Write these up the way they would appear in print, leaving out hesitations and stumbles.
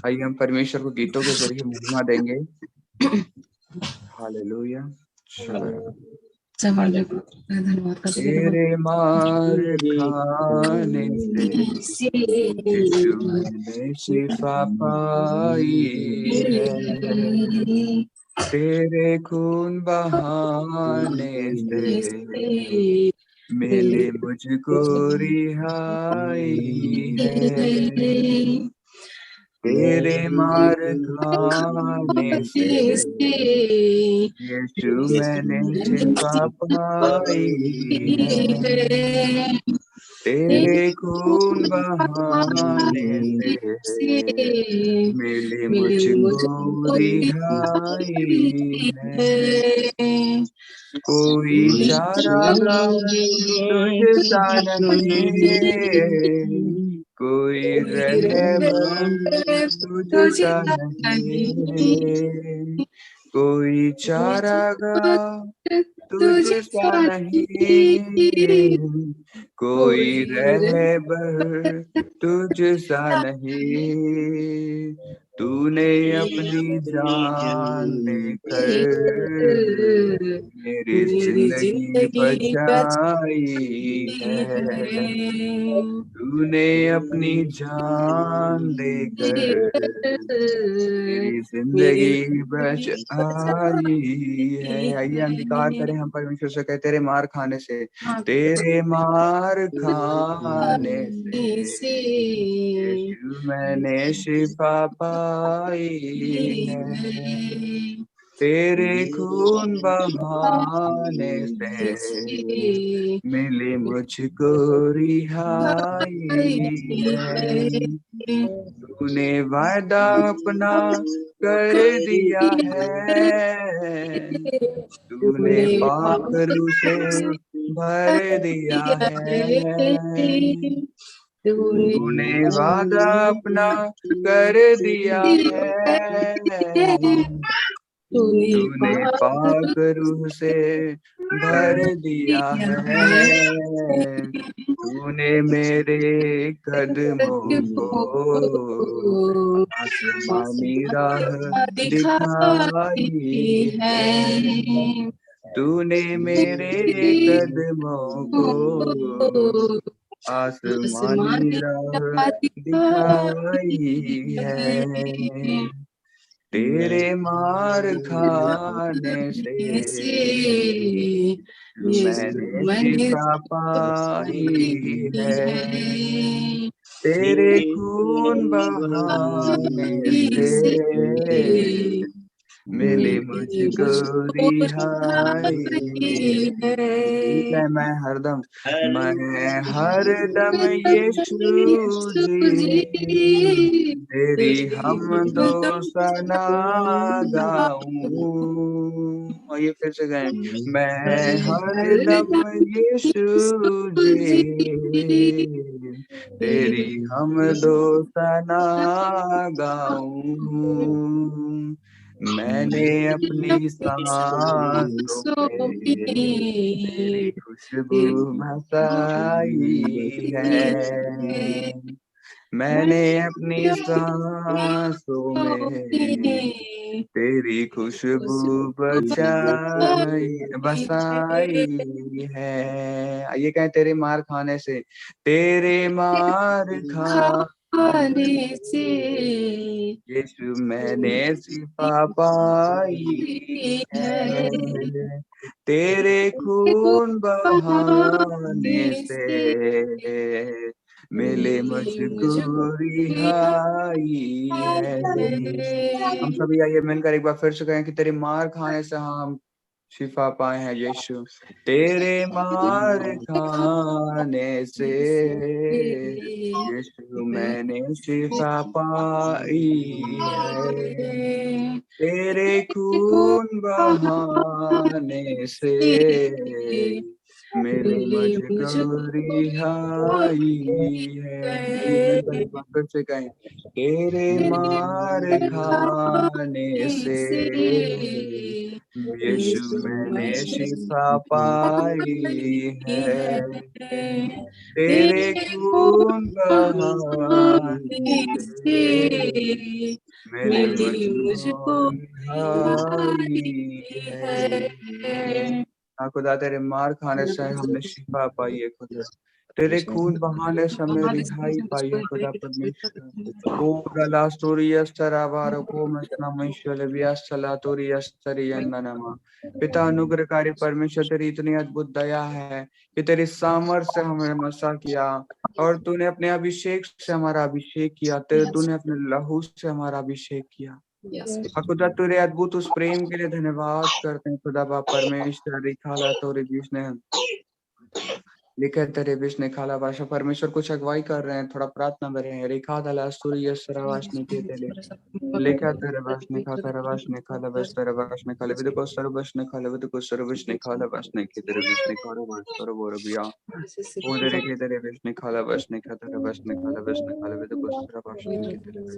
आइए हम परमेश्वर को गीतों के जरिए महिमा देंगे। हालेलुया। धन्यवाद तेरे मार खाने से यीशु मैंने शिफा पाई है, तेरे खून बहाने से मिले मुझको रिहाई है, तेरे मार खाने से यीशु मैंने शिफा पाई है, तेरे खून बहाने से मिले मुझको रिहाई है, कोई चारागाह तुझसा नहीं, कोई रहबर तुझसा नहीं, कोई चारागाह तुझसा नहीं, कोई रहबर तुझसा नहीं, तूने अपनी जान देकर मेरी जिंदगी बचाई है, तूने अपनी जान देकर मेरी जिंदगी बचाई है। आइए अंगीकार करें हम परमेश्वर से, कहते तेरे मार खाने से, तेरे मार खाने से यीशु मैंने शिफा पाई है, तेरे खून बहाने से मिली मुझको रिहाई है, तूने वादा अपना कर दिया है, तूने पाखरू से भर दिया है, तूने वादा अपना कर दिया है, तूने पाक रूह से भर दिया है, तूने मेरे कदमों को आसमानी राह दिखाई है, तूने मेरे कदमों को आसमानी राह दिखाई है, तेरे मार खाने से मैंने शिफा पाई है, तेरे खून बहाने से मिली मुझको रिहाई है, मैं हरदम यीशु जी तेरी हमदो सना गाऊं। और ये फिर से गाएं, मैं हरदम यीशु जी तेरी हमदो सना गाऊं, मैंने अपनी सांसों में तेरी खुशबू बसाई है, मैंने अपनी सांसों में तेरी खुशबू बसाई है। ये कहें, तेरे मार खाने से, तेरे मार खाने से यीशु मैंने शिफा पाई है, तेरे खून बहाने से मिले मुझको रिहाई है। हम सभी आइए मिलकर एक बार फिर से कहें कि तेरे मार खाने से हम शिफा पाए हैं यीशु, तेरे मार खाने से यीशु मैंने शिफा पाई है, तेरे खून बहाने से मिले मुझको रिहाई है। आइए मिलकर एक बार फिर से कहें, तेरे मार खाने से यीशु मैंने शिफा पाई है, तेरे खून बहाने से मिले मुझको रिहाई है। हाँ खुदा, तेरे मार खाने से हमने शिफा पाई है खुदा, तेरे खून बहाने से हमने रिहाई पाई है खुदा परमेश्वर। ओ गला स्टोरियस तराबारो को मसना मशले व्यास चला तोरियस तरियन्नमा। पिता अनुग्रहकारी परमेश्वर, तेरी इतनी अद्भुत दया है कि तेरी सामर्थ से हमें मसा किया, और तूने अपने अभिषेक से हमारा अभिषेक किया, तूने अपने लहू से हमारा अभिषेक किया। हाँ खुदा, तेरे अद्भुत उस प्रेम के लिए धन्यवाद करते हैं खुदा बाप परमेश्वर। रिखाला तोरे जिसने लिखे तेरे विष्णु खाला भाषा परमेश्वर कुछ अगुवाई कर रहे हैं, थोड़ा प्रार्थना में रहे हैं। रेखा दला सूर्य सरवाशने के तेरे लेखा तेरे वाशने खा तेरे वाशने खाला बस तेरे वाशने खाले विद को सर्वशने खाले विद को सर्वशने खाला वाशने के तेरे विष्णु खाला बस पर बोर बिया ओ तेरे के तेरे विष्णु खाला वाशने खा तेरे वाशने खाला विष्णु खाले विद को सर्वशने के तेरे पर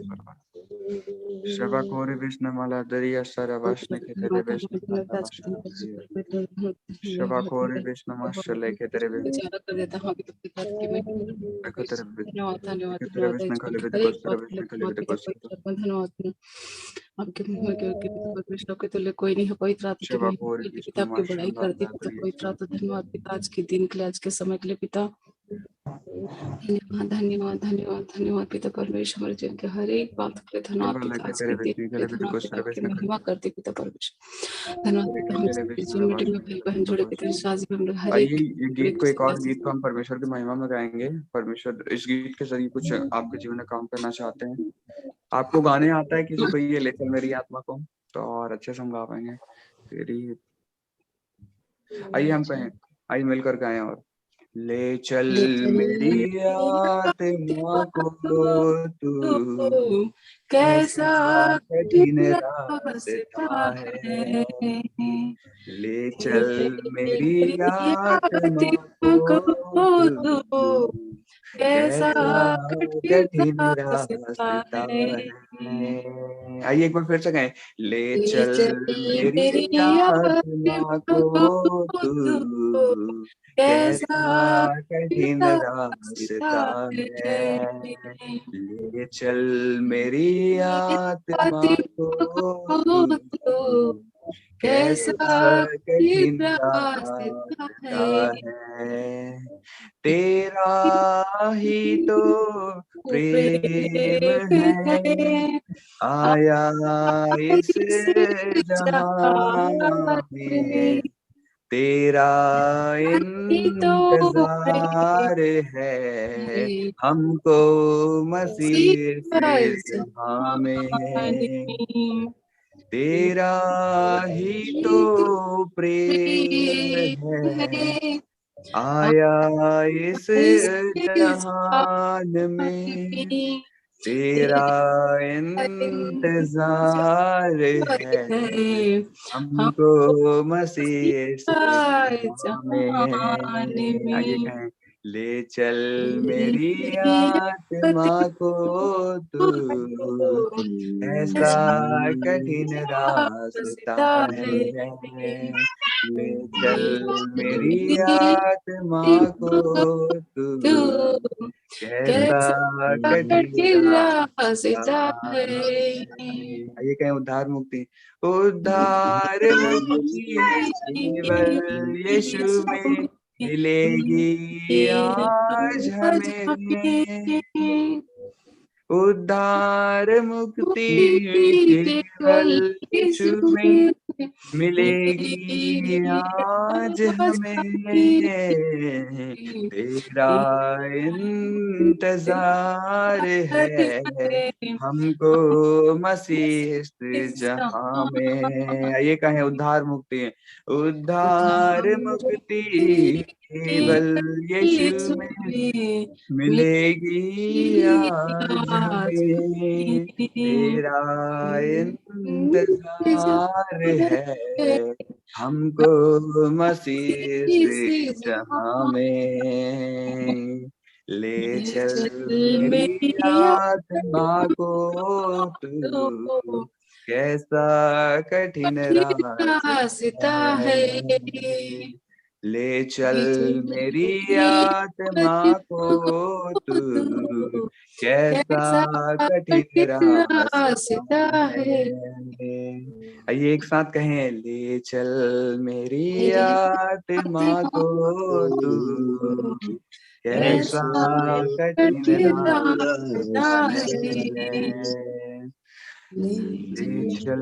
शबा कोरे विष्णु माला दरिया सरवाशने के तेरे विष्णु खाला वाशने शबा कोरे विष्णु माशले के तेरे बेचारा कर देता। हाँ, तो पिता की मैं धन्यवाद धन्यवाद के तेरे धन्यवाद विष्णु हर खाले विद को एक बात के लिए सर्वशने खाले धन्यवाद विद पिता को पवित्र आत्मा धन्यवाद आपके महिमा के पिता परमेश्वर के तुल्य कोई नहीं है। पवित्र आत्मा की शबा महिमा कोरे करती पिता, विष्णु आपकी बड़ाई माशला करती पिता दरिया पवित्र आत्मा। धन्यवाद पिता आज के दिन के लिए, आज के समय के लिए पिता। धन्यवाद धन्यवाद धन्यवाद धन्यवाद पिता परमेश्वर, हमारे जीवन के हर एक बात के लिए धन्यवाद पिता। आज के दिन के लिए धन्यवाद पिता, आपकी महिमा करते पिता परमेश्वर। धन्यवाद पिता, हम सबके जीवन में टीम भाई बहन जोड़े पिता शादी में हम लोग हर आइए एक ये गीत को, एक और गीत को हम परमेश्वर की महिमा में गाएंगे। परमेश्वर इस गीत के जरिए कुछ आपके जीवन में काम करना चाहते हैं। आपको गाने आता है किसी को ये ले चल मेरी आत्मा को, तो और अच्छे से हम गा पाएंगे तेरी। आइए हम कहें, आइए मिलकर गाएं और ले चल मेरी आत्मा को तू कैसा कठिन रास्ता है, ले चल मेरी आत्मा को तू कैसा कैसा कठिन रास्ता रास्ता है। है। आइए एक बार फिर से कहें, ले ले चल चल मेरी मेरी आत्मा को तू कैसा कैसा कठिन रास्ता रास्ता है। है, ले चल मेरी आत्मा को तू कैसा कैसा कठिन रास्ता रास्ता है। है, तेरा ही तो प्रेम है है आया इस इस जहां जहां में, में तेरा ही तो इंतजार है हमको मसीह से जहां में, तेरा ही तो प्रेम है आया इस जहान में, तेरा इंतजार है हमको मसीह से जहां में। आइए में कहें, ले चल मेरी आत्मा को तू ऐसा कठिन रास्ता है, ले चल मेरी आत्मा को तू कैसा कैसा कठिन कठिन रास्ता रास्ता है। है। आइए कहें, उद्धार मुक्ति, उद्धार मुक्ति केवल यीशु में मिलेगी आज आज हमें, हमें उद्धार मुक्ति केवल केवल यीशु यीशु में में मिलेगी मिलेगी आज आज हमें, हमें। तेरा इंतजार है हमको मसीह इस जहां में। आइए कहें, उद्धार मुक्ति, उद्धार मुक्ति केवल यीशु यीशु में में मिलेगी आज आज हमें, हमें तेरा इंतजार है हमको मसीह से जहां में ले चल मेरी आत्मा को तू, कैसा कठिन रास्ता है, ले चल मेरी आत्मा को तू, कैसा कठिन रास्ता है। आइए एक साथ कहें, ले चल मेरी आत्मा को तू, कैसा कठिन रास्ता है। ले चल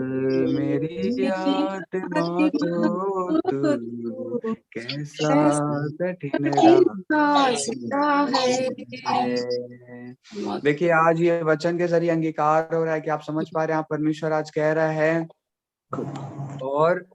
मेरी आत्मा को तू, कैसा कठिन रास्ता है। देखिए आज ये वचन के जरिए अंगीकार हो रहा है कि आप समझ पा रहे हैं, आप परमेश्वर आज कह रहा है और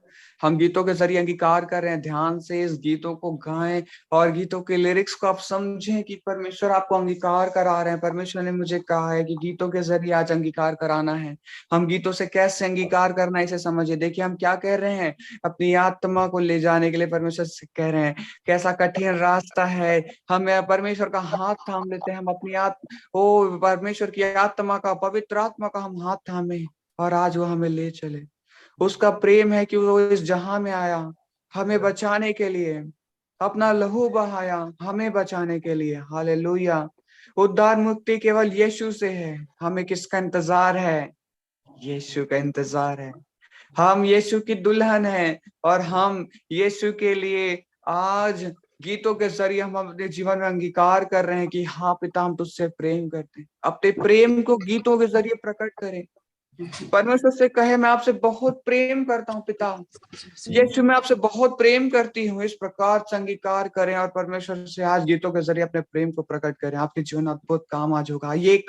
हम गीतों के जरिए अंगीकार कर रहे हैं। ध्यान से इस गीतों को गाएं और गीतों के लिरिक्स को आप समझें कि परमेश्वर आपको अंगीकार करा रहे हैं। परमेश्वर ने मुझे कहा है कि गीतों के जरिए आज अंगीकार कराना है। हम गीतों से कैसे अंगीकार करना है इसे समझिए। देखिए हम क्या कह रहे हैं, अपनी आत्मा को ले जाने के लिए परमेश्वर से कह रहे हैं कैसा कठिन रास्ता है। हम परमेश्वर का हाथ थाम लेते हैं, हम अपनी परमेश्वर की आत्मा का, पवित्र आत्मा का हम हाथ थामे और आज वो हमें ले चले। उसका प्रेम है कि वो इस जहां में आया हमें बचाने के लिए, अपना लहू बहाया हमें बचाने के लिए। हालेलुया। उद्धार मुक्ति केवल यीशु से है। हमें किसका इंतजार है? यीशु का इंतजार है। हम यीशु की दुल्हन हैं और हम यीशु के लिए आज गीतों के जरिए हम अपने जीवन में अंगीकार कर रहे हैं कि हाँ पिता, हम तुझसे प्रेम करते हैं। अपने प्रेम को गीतों के जरिए प्रकट करें। परमेश्वर से कहे, मैं आपसे बहुत प्रेम करता हूँ पिता, यीशु मैं आपसे बहुत प्रेम करती हूँ। इस प्रकार से अंगीकार करें और परमेश्वर से आज गीतों के जरिए अपने प्रेम को प्रकट करें। आपके जीवन में अद्भुत काम आज होगा। ये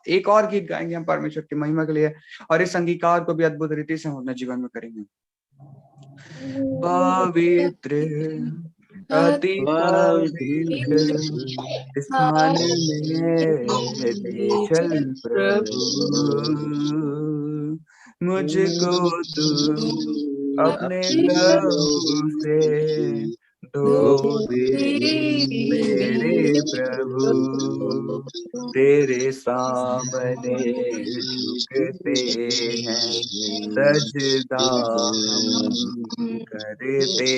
एक और गीत गाएंगे हम परमेश्वर की महिमा के लिए और इस अंगीकार को भी अद्भुत रीति से हम अपने जीवन में करेंगे। पवित्र, अति पवित्र स्थान में ले चल प्रभु, मुझको तू अपने लहू से धो दे मेरे प्रभु। तेरे सामने झुकते हैं, सजदा हम करते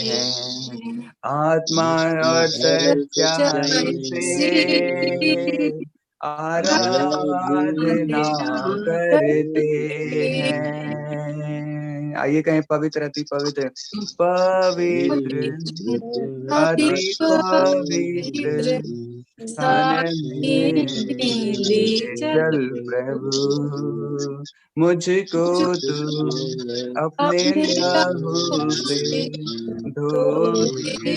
हैं, आत्मा और सच्चाई से आराधना करते हैं। आइए कहें, पवित्र, अति पवित्र, पवित्र, अति पवित्र स्थान में ले चल प्रभु, मुझको तू अपने लहू से धो दे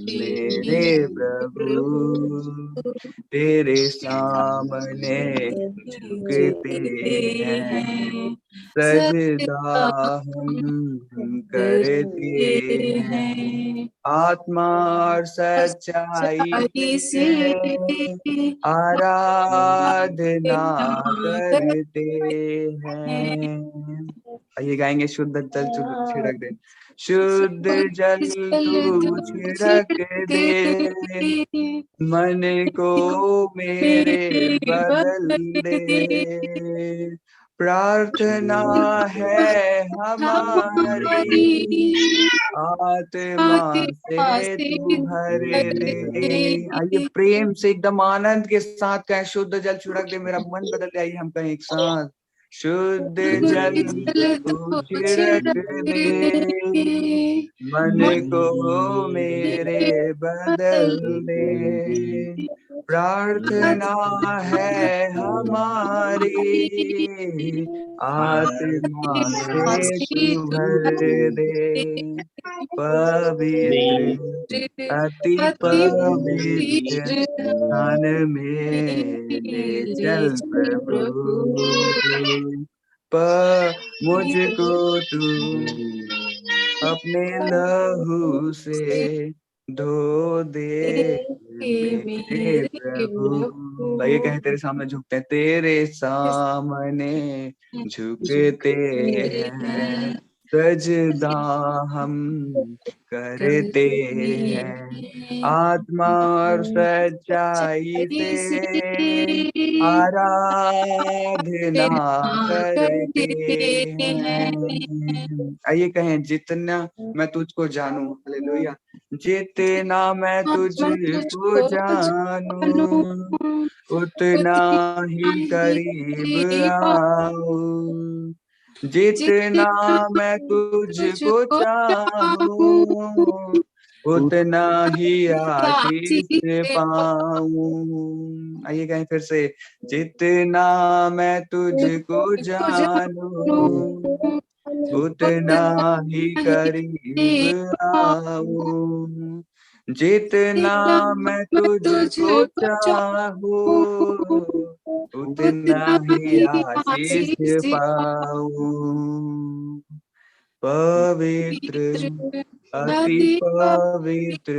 मेरे प्रभु। तेरे सामने झुकते हैं, सजदा हम करते हैं, आत्मा और सच्चाई से आराधना करते हैं। आइए गाएंगे, शुद्ध जल छिड़क दे, शुद्ध जल तू छिड़क दे, मन को मेरे बदल दे। प्रार्थना है हमारी, आत्मा से तू भर दे। आइए प्रेम से एकदम आनंद के साथ कहें, शुद्ध जल छिड़क दे, मेरा मन बदल दे। आइए हम कहें एक साथ, शुद्ध जल तू छिड़क दे, मन को मेरे बदल दे। प्रार्थना है हमारी, आत्मा से तू भर दे। पवित्र, अति पवित्र स्थान में ले चल प्रभु, मुझको तू अपने लहू से धो दे मेरे प्रभु। आइए कहें, तेरे सामने झुकते हैं, तेरे सामने झुकते हैं, सजदा हम करते हैं आत्मा और सच्चाई से आराधना करते हैं। आइए कहें, जितना मैं तुझको जानूं, हालेलुया, जितना मैं तुझको जानूं उतना ही करीब आऊं, जितना मैं तुझको चाहूं उतना ही आशीष पाऊं। आइए कहें फिर से, जितना मैं तुझको जानूं उतना ही करीब आऊं, जितना मैं तुझको चाहूं उतना ही आशीष पाऊं। पवित्र अति पवित्र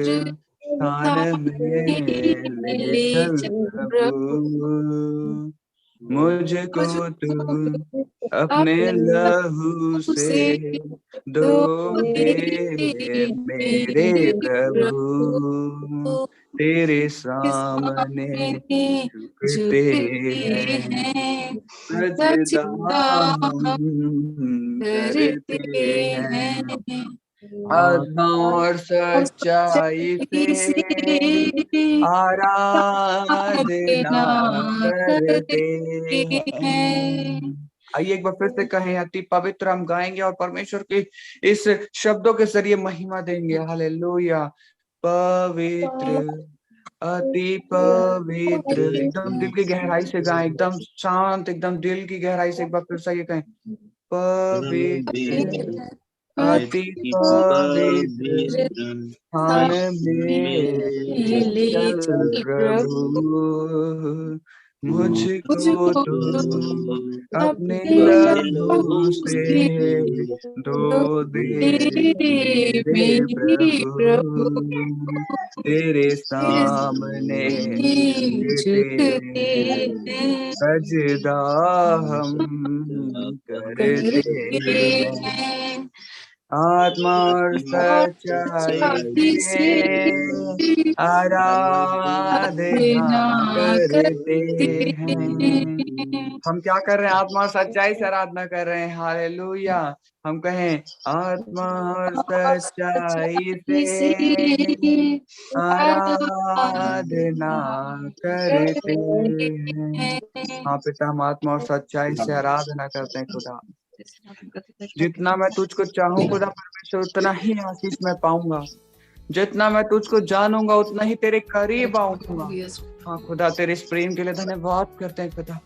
स्थान में ले चल प्रभु, मुझको तू अपने लहू से धो दे मेरे प्रभु, तेरे सामने झुकते हैं सजदा हम करते हैं आत्मा और सच्चाई से आराधना करते हैं। आइए एक बार फिर से कहें, अति पवित्र हम गाएंगे और परमेश्वर के इस शब्दों के जरिए महिमा देंगे। हालेलुया। पवित्र अति पवित्र, एकदम दिल की गहराई से गाएं, एकदम शांत, एकदम दिल की गहराई से एक बार फिर से ये कहें, पवित्र अति पवित्र स्थान में चल प्रभु, मुझको तू अपने लहू से धो दे मेरे प्रभु, तेरे सामने सजदा हम करते हैं आत्मा और सच्चाई से आराधना करते हैं। हम क्या कर रहे हैं? आत्मा और सच्चाई से आराधना कर रहे हैं। हालेलुया। हम कहें, आत्मा और सच्चाई से आराधना करते हैं। हाँ पिता, हम आत्मा और सच्चाई से आराधना करते हैं खुदा। जितना मैं तुझको चाहूं खुदा परमेश्वर उतना ही आशीष मैं पाऊंगा, जितना मैं तुझको जानूंगा उतना ही तेरे करीब आऊंगा। हाँ खुदा, तेरे इस प्रेम के लिए धन्यवाद करते हैं खुदा,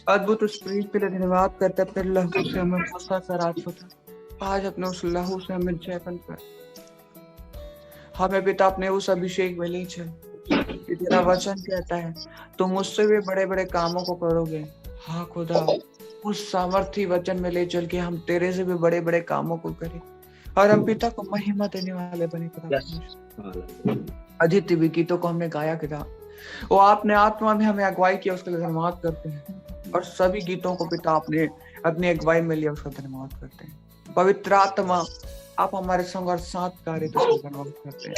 अद्भुत उस प्रेम के लिए धन्यवाद करते हैं। फिर लहू से हमें गुस्सा कर आज अपने उस लहू से हमें जयपन कर, हमें पिता अपने उस अभिषेक में ले चल। तेरा वचन कहता है तुम मुझसे भी बड़े बड़े कामों को करोगे। हाँ खुदा, उस सामर्थी वचन में ले चल के हम तेरे से भी बड़े बड़े कामों को करें और हम पिता को महिमा देने वाले बने खुदा। अदिति भी गीतों को हमने गाया खुदा, वो आपने आत्मा में हमें अगुवाई किया, उसके लिए धन्यवाद करते हैं। और सभी गीतों को पिता आपने अपनी अगुवाई में लिया, उसका धन्यवाद करते हैं। पवित्र आत्मा आप हमारे संग और साथ कार्य तो धन्यवाद करते हैं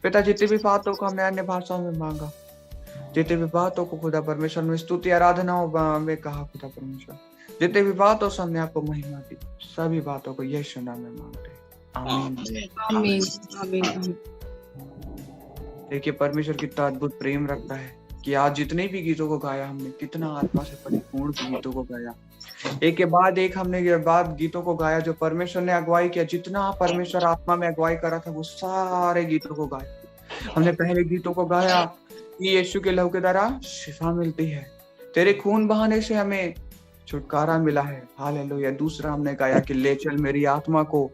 पिता। जितनी भी बातों को हमने अन्य भाषाओं में मांगा, जितने भी बातों को खुदा परमेश्वर में स्तुति आराधना में कहा खुदा परमेश्वर, जितने भी बातों से हमने आपको महिमा दी, सभी बातों को यीशु नाम में मांगते हैं। आमीन आमीन आमीन। देखिए परमेश्वर कितना अद्भुत प्रेम रखता है कि आज जितने भी गीतों को गाया हमने, कितना आत्मा से परिपूर्ण गीतों को गाया, एक के बाद एक हमने ये बाद गीतों को गाया जो परमेश्वर ने अगुवाई किया। जितना परमेश्वर आत्मा में अगुवाई करा था वो सारे गीतों को गाया हमने। पहले गीतों को गाया कि यीशु के लहू के द्वारा शिफा मिलती है, तेरे खून बहाने से हमें छुटकारा मिला है। हालेलुया। दूसरा हमने गाया कि ले चल मेरी आत्मा को,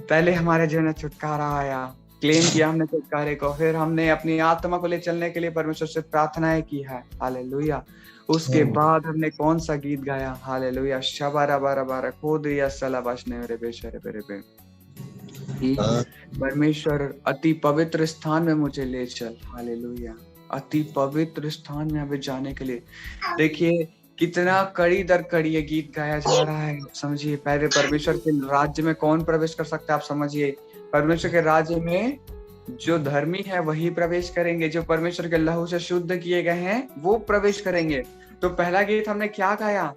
पहले हमारे जीवन में छुटकारा आया, क्लेम किया हमने छुटकारे को, फिर हमने अपनी आत्मा को ले चलने के लिए परमेश्वर से प्रार्थनाएं की है। हालेलुया। उसके बाद हमने कौन सा गीत गाया? हालेलुया। शबारा बारा बारा खोदिया सलाबाशने मेरे बेशरे मेरे बे, परमेश्वर अति पवित्र स्थान में मुझे ले चल। हालेलुया। अति पवित्र स्थान में हमें जाने के लिए देखिए कितना कड़ी दर कड़ी ये गीत गाया जा रहा है। समझिए, पहले परमेश्वर के राज्य में कौन प्रवेश कर सकता है आप समझिए। परमेश्वर के राज्य में जो धर्मी है वही प्रवेश करेंगे, जो परमेश्वर के लहू से शुद्ध किए गए हैं वो प्रवेश करेंगे। तो पहला गीत हमने क्या गाया,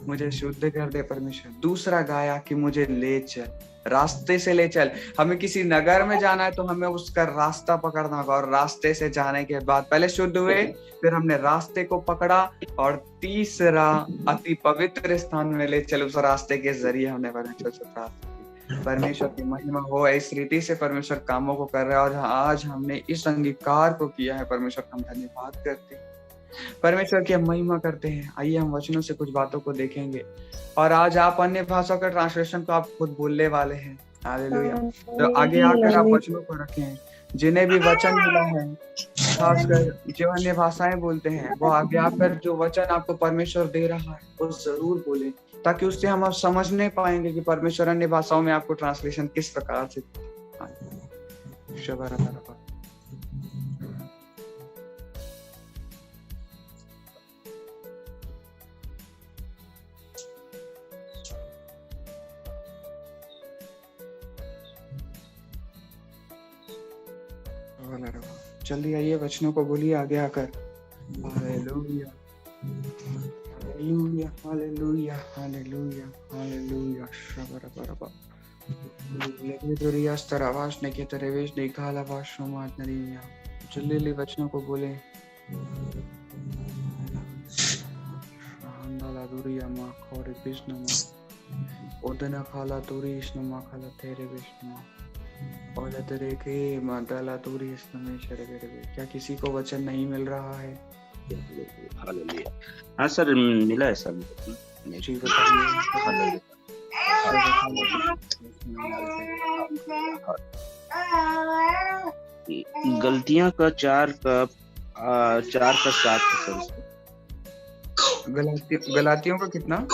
मुझे शुद्ध कर दे परमेश्वर। दूसरा गाया कि मुझे ले चल, रास्ते से ले चल। हमें किसी नगर में जाना है तो हमें उसका रास्ता पकड़ना होगा, और रास्ते से जाने के बाद पहले शुद्ध हुए, फिर हमने रास्ते को पकड़ा, और तीसरा अति पवित्र स्थान में ले चल। उस रास्ते के जरिए हमने परमेश्वर से प्राप्त की। परमेश्वर की महिमा हो। इस रीति से परमेश्वर कामों को कर रहा है, और आज हमने इस अंगीकार को किया है। परमेश्वर का हम धन्यवाद करते हैं, परमेश्वर की हम महिमा करते हैं। आइए हम वचनों से कुछ बातों को देखेंगे, और आज आप अन्य भाषा का ट्रांसलेशन को आप खुद बोलने वाले हैं। हालेलुया। तो आगे आकर आप वचनों को रखें। जिन्हें भी वचन मिला है, खासकर जो अन्य भाषाएं बोलते हैं, वो आगे आकर जो वचन आपको परमेश्वर दे रहा है वो जरूर बोले, ताकि उससे हम अब समझने पाएंगे कि परमेश्वर अन्य भाषाओं में आपको ट्रांसलेशन किस प्रकार से। जल्दी आइए, वचनों को बोलिए आगे आकर। Hallelujah, hallelujah, hallelujah, hallelujah, hallelujah. शबरबरबा लेगेदोरिया स्तरावास ने के तरवेश निकाला वाशमात नरिया। जल्दी वचनों को बोले। हांडाला दुरिया मा खोरे विष्णु मा ओदना खाला तुरी विष्णु मा खाला तेरे विष्णु मा। क्या किसी को वचन नहीं मिल रहा है? हाँ सर, मिला है सर। जी बताइए। गलतियां का 4 का 7 है सर। गलातियों का कितना?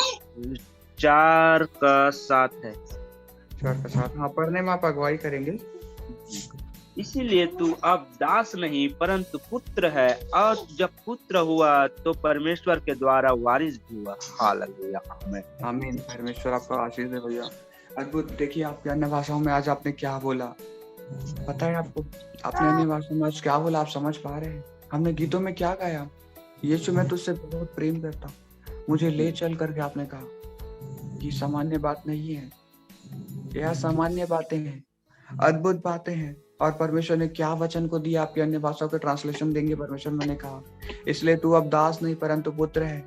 4 का 7 है। 4 का 7। हाँ, पढ़ने में आप अगुवाई करेंगे। इसीलिए तू अब दास नहीं परंतु पुत्र है, और जब पुत्र हुआ तो परमेश्वर के द्वारा वारिस भी हुआ। हालेलुया, आमीन, आमीन। परमेश्वर आपका आशीष दे भैया। अद्भुत। देखिए, आपके अन्य भाषाओं में आज आपने क्या बोला, पता है आपको? आपने अन्य भाषाओं में आज क्या बोला, आप समझ पा रहे हैं? हमने गीतों में क्या गाया, यीशु मैं तुझसे बहुत प्रेम करता हूँ, मुझे ले चल करके आपने कहा। ये सामान्य बात नहीं है, यह सामान्य बातें हैं, अद्भुत बातें हैं। और परमेश्वर ने क्या वचन को दिया, आपकी अन्य भाषाओं के ट्रांसलेशन देंगे। परमेश्वर मैंने कहा, इसलिए तू अब दास नहीं परंतु पुत्र है,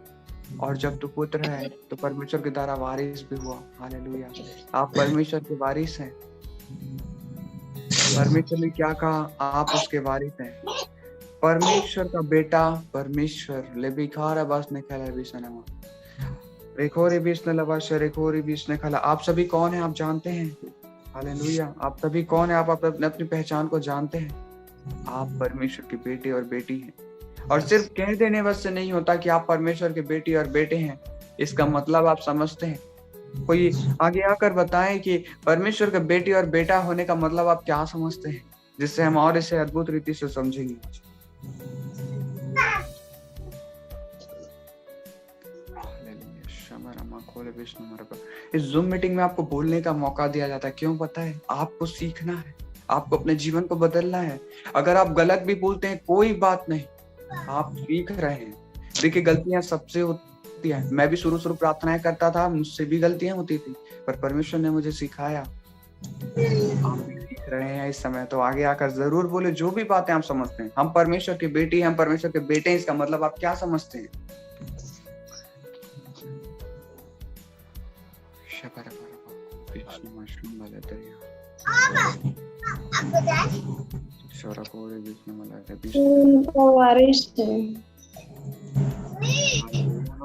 और जब तू पुत्र है तो परमेश्वर के द्वारा वारिस भी हुआ। हालेलुया। आप परमेश्वर के वारिस हैं। परमेश्वर ने क्या कहा, आप उसके वारिस हैं। परमेश्वर का बेटा, परमेश्वर लेबिखारा बस ने खेला बिसनमा रेखोरी बीस ने लबाश रेखोरी बीस ने खला। आप सभी कौन है, आप जानते हैं? हालेलुया। आप सभी कौन है, आप अपनी पहचान को जानते हैं। आप परमेश्वर के बेटे और बेटी हैं। और सिर्फ कह देने बस से नहीं होता कि आप परमेश्वर के बेटी और बेटे हैं, इसका मतलब आप समझते हैं। कोई आगे आकर बताएं कि परमेश्वर के बेटी और बेटा होने का मतलब आप क्या समझते हैं, जिससे हम और इसे अद्भुत रीति से समझेंगे। इस जूम मीटिंग में आपको बोलने का मौका दिया जाता है, क्यों पता है? आपको सीखना है, आपको अपने जीवन को बदलना है। अगर आप गलत भी बोलते हैं कोई बात नहीं, आप सीख रहे हैं। देखिए, गलतियां सबसे होती हैं। मैं भी शुरू प्रार्थनाएं करता था, मुझसे भी गलतियां होती थी, पर परमेश्वर ने मुझे सिखाया। आप भी सीख रहे हैं इस समय, तो आगे आकर जरूर बोले जो भी बातें आप समझते हैं। हम परमेश्वर की बेटी, हम परमेश्वर के बेटे हैं, इसका मतलब आप क्या समझते हैं?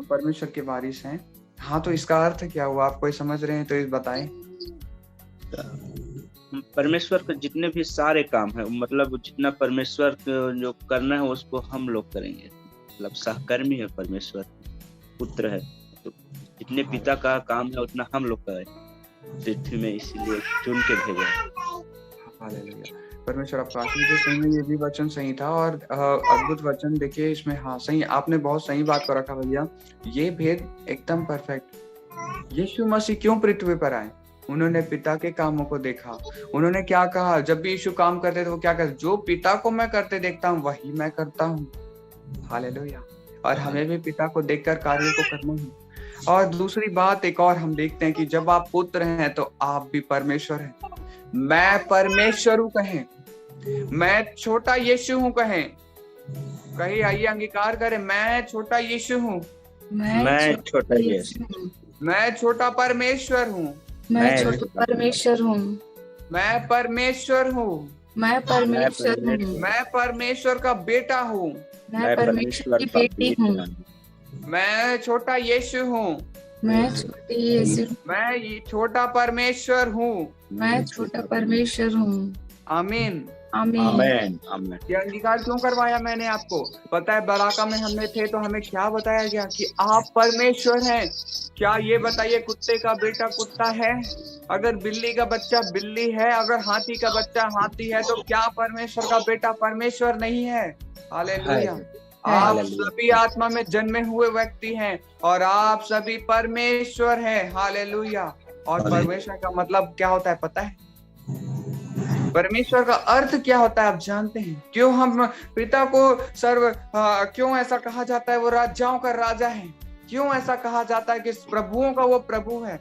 परमेश्वर के वारिस हैं। हाँ, तो इसका अर्थ क्या हुआ, आप कोई समझ रहे हैं तो इस बताएं। परमेश्वर के जितने भी सारे काम है, मतलब जितना परमेश्वर जो करना है उसको हम लोग करेंगे। मतलब सहकर्मी है परमेश्वर, पुत्र है, तो जितने पिता का काम है उतना हम लोग करें पृथ्वी में, इसीलिए चुन के भेजा। हालेलुया। परमेश्वर आपका आशीष दे। सही में ये भी वचन सही था और अद्भुत वचन देखिए इसमें। हाँ सही, आपने बहुत सही बात को रखा भैया, ये भेद एकदम परफेक्ट। यीशु मसीह क्यों पृथ्वी पर आए? उन्होंने पिता के कामों को देखा। उन्होंने क्या कहा? जब भी यीशु काम करते थे वो क्या कहते? जो पिता को मैं करते देखता हूँ वही मैं करता हूँ। हालेलुया। और हमें भी पिता को देखकर कार्यों को करना है। और दूसरी बात एक और हम देखते हैं कि जब आप पुत्र हैं तो आप भी परमेश्वर हैं। मैं परमेश्वर हूँ कहें, मैं छोटा यीशु हूँ कहें, कहीं आइए अंगीकार करें, मैं छोटा यीशु हूँ, मैं छोटा यीशु हूँ, मैं छोटा परमेश्वर हूँ, मैं छोटा परमेश्वर हूँ, मैं परमेश्वर हूँ, मैं परमेश्वर हूँ, मैं परमेश्वर का बेटा हूँ, मैं परमेश्वर की बेटी हूँ, मैं छोटा यीशु हूँ, मैं छोटी यीशु, मैं ये छोटा परमेश्वर हूँ, मैं छोटा परमेश्वर हूँ। आमीन आमीन। आमीन आमीन। ये अंगीकार क्यों करवाया मैंने आपको? पता है बराका में हमने थे तो हमें क्या बताया गया कि आप परमेश्वर हैं। क्या ये बताइए कुत्ते का बेटा कुत्ता है? अगर बिल्ली का बच्चा बिल्ली है, अगर हाथी का बच्चा हाथी है, तो क्या परमेश्वर का बेटा परमेश्वर नहीं है? हालेलुया। आप सभी आत्मा में जन्मे हुए व्यक्ति हैं और आप सभी परमेश्वर हैं। हालेलुया। और परमेश्वर का मतलब क्या होता है पता है? परमेश्वर का अर्थ क्या होता है आप जानते हैं? क्यों हम पिता को क्यों ऐसा कहा जाता है वो राजाओं का राजा है? क्यों ऐसा कहा जाता है कि प्रभुओं का वो प्रभु है?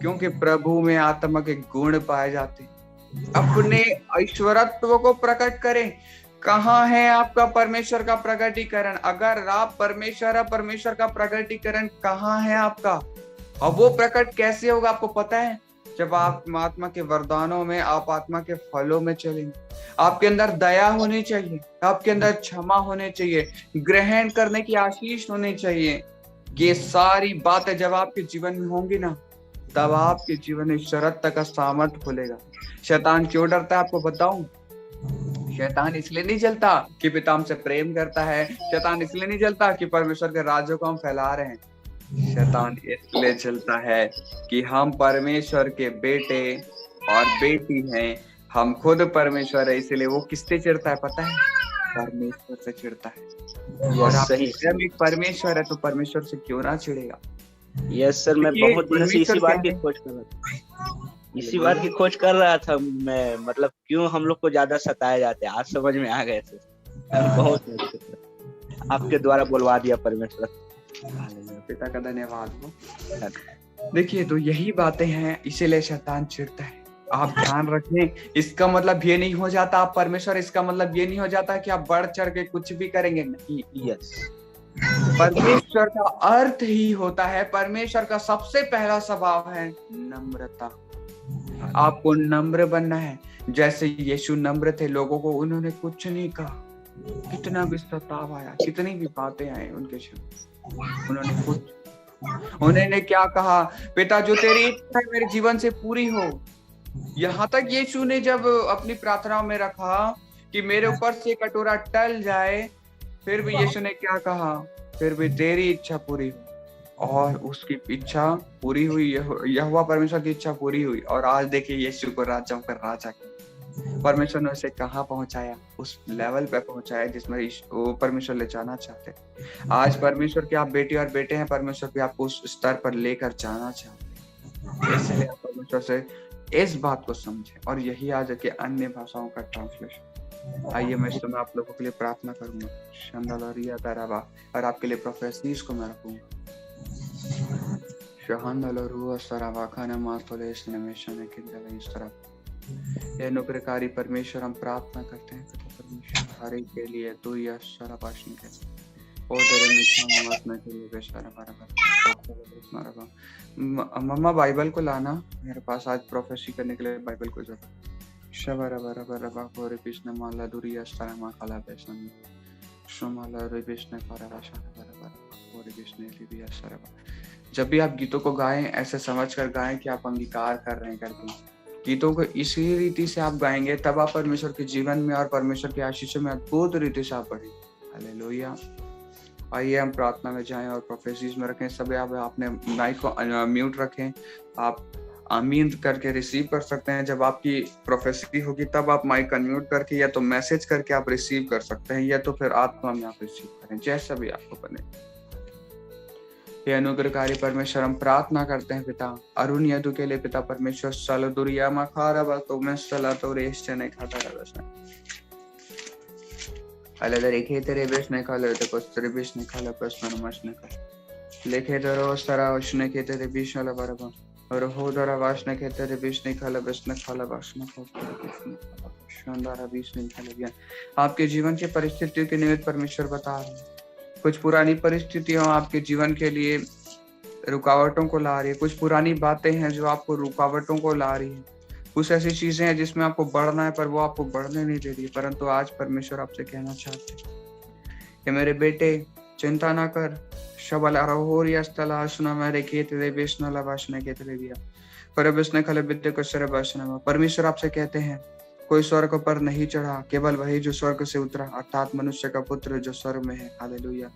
क्योंकि प्रभु में आत्मा के गुण पाए जाते हैं। अपने ऐश्वरत्व को प्रकट करें। कहाँ है आपका परमेश्वर का प्रकटीकरण? अगर आप परमेश्वर है, परमेश्वर का प्रकटीकरण कहाँ है आपका? और वो प्रकट कैसे होगा आपको पता है? जब आप आत्मा के वरदानों में, आप आत्मा के फलों में चलेंगे। आपके अंदर दया होनी चाहिए, आपके अंदर क्षमा होने चाहिए, ग्रहण करने की आशीष होनी चाहिए। ये सारी बातें जब आपके जीवन में होंगी ना, तब आपके जीवन में शरत का सामर्थ खुलेगा। शैतान क्यों डरता है आपको बताऊं? शैतान इसलिए नहीं जलता कि पिता हमसे प्रेम करता है। शैतान इसलिए नहीं जलता कि परमेश्वर के राज्य को हम फैला रहे हैं। शैतान इसलिए चलता है कि हम परमेश्वर के बेटे और बेटी हैं। हम खुद परमेश्वर है, इसलिए वो किससे चिढ़ता है पता है? परमेश्वर से चिढ़ता है। और आप स्वयं एक परमेश्वर है तो परमेश्वर से क्यों ना चिढ़ेगा? यस सर, मैं बहुत दिनों से इसी बात की खोज कर रहा था। इसी बात की खोज कर रहा था मैं, मतलब क्यों हम लोग को ज्यादा सताए जाते हैं। आज समझ में आ गए थे। बहुत आपके द्वारा बुलवा दिया परमेश्वर। पिता का धन्यवाद हो। देखिए तो यही बातें हैं, इसीलिए शैतान चिढ़ता है। आप ध्यान रखें, इसका मतलब ये नहीं हो जाता आप परमेश्वर, इसका मतलब ये नहीं हो जाता कि आप बढ़ चढ़ के कुछ भी करेंगे। नहीं, यस, परमेश्वर का अर्थ ही होता है, परमेश्वर का सबसे पहला स्वभाव है नम्रता। आपको नम्र बनना है। जैसे यीशु नम्र थे, लोगों को उन्होंने कुछ नहीं कहा। कितना भी सताव आया, कितनी भी बातें आई उनके शब्द, उन्होंने क्या कहा? पिता जो तेरी इच्छा है मेरे जीवन से पूरी हो। यहाँ तक यीशु ने जब अपनी प्रार्थना में रखा कि मेरे ऊपर से कटोरा टल जाए, फिर भी यीशु ने क्या कहा? फिर भी तेरी इच्छा पूरी हो। और उसकी इच्छा पूरी हुई, यहोवा परमेश्वर की इच्छा पूरी हुई। और आज देखिए यीशु को राजाओं का राजा परमेश्वर ने उसे कहाँ पहुंचाया? उस लेवल पे पहुंचाया जिसमें वो परमेश्वर ले जाना चाहते। आज परमेश्वर के आप बेटी और बेटे हैं, परमेश्वर भी आपको उस स्तर पर लेकर जाना चाहते। इसलिए आप परमेश्वर से इस बात को समझें। और यही आज के अन्य भाषाओं का ट्रांसलेशन। आइए मैं इस समय आप लोगों के लिए प्रार्थना करूंगा। शंदलरिया ताराबा, और आपके लिए प्रोफेसीज को मैं रखूंगा। शहंदलरुआ सरावा खाना मातोलेस नमेशन किंदल इस तरह। ये अनुग्रहकारी परमेश्वर, हम प्रार्थना करते हैं परमेश्वर हर एक के लिए तू यह शराबाशनी के ओ तेरे मिशन मत में के लिए बेशरा बराबर। मम्मा बाइबल को लाना मेरे पास, आज प्रोफेसी करने के लिए बाइबल को जरूरत। शबरा बराबर रबा कोरे कृष्ण माला दुरिया शरमा काला बेसन शमाला रे कृष्ण परवा शरा बराबर कोरे कृष्ण लिबिया शरबा। जब भी आप गीतों को गाएं, ऐसे समझकर गाएं कि आप अंगीकार कर रहे हैं करके। गीतों को इसी रीति से आप गाएंगे, तब आप परमेश्वर के जीवन में और परमेश्वर के आशीषों में अद्भुत रीति से आप बढ़ेंगे। हालेलुया। आइए हम प्रार्थना में जाएं और प्रोफेसीज में रखें। सभी आप अपने माइक को म्यूट रखें। आप आमीन करके रिसीव कर सकते हैं। जब आपकी प्रोफेसी होगी तब आप माइक अनम्यूट करके या तो मैसेज करके आप रिसीव कर सकते हैं, या तो फिर आत्मा में आप रिसीव करें, जैसा भी आपको बने। ये अनुग्रहकारी परमेश्वर, हम प्रार्थना करते हैं पिता अरुण यदु के लिए पिता परमेश्वर, सालो दुरिया मा खारा बा तो मैं सला तो रेस्ट नहीं खाता रहा बस अलग रेखे तेरे बेश नहीं खा ले तो कुछ तेरे बेश नहीं खा ले बस मन मच नहीं खा लेखे दरो सारा वशने के तेरे बीच वाला बराबर और हो दरा वासना के तेरे बीच नहीं खा ले बस न खा ले वासना को शानदार बीच नहीं खा ले गया। आपके जीवन की परिस्थितियों के निमित्त परमेश्वर बता रहे हैं, कुछ पुरानी परिस्थितियां आपके जीवन के लिए रुकावटों को ला रही है, कुछ पुरानी बातें हैं जो आपको रुकावटों को ला रही है, कुछ ऐसी चीजें हैं जिसमें आपको बढ़ना है पर वो आपको बढ़ने नहीं दे रही है। परंतु आज परमेश्वर आपसे कहना चाहते हैं कि मेरे बेटे चिंता ना कर, शबल अरहोरिया स्थला सुना मेरे खेत दे बेचना लबाशने के तेरे दिया पर बेचने खले बिद्दे को सर बाशना। परमेश्वर आपसे कहते हैं कोई स्वर्ग पर नहीं चढ़ा, केवल वही जो स्वर्ग से उतरा, अर्थात मनुष्य का पुत्र जो स्वर्ग में है। हालेलुया।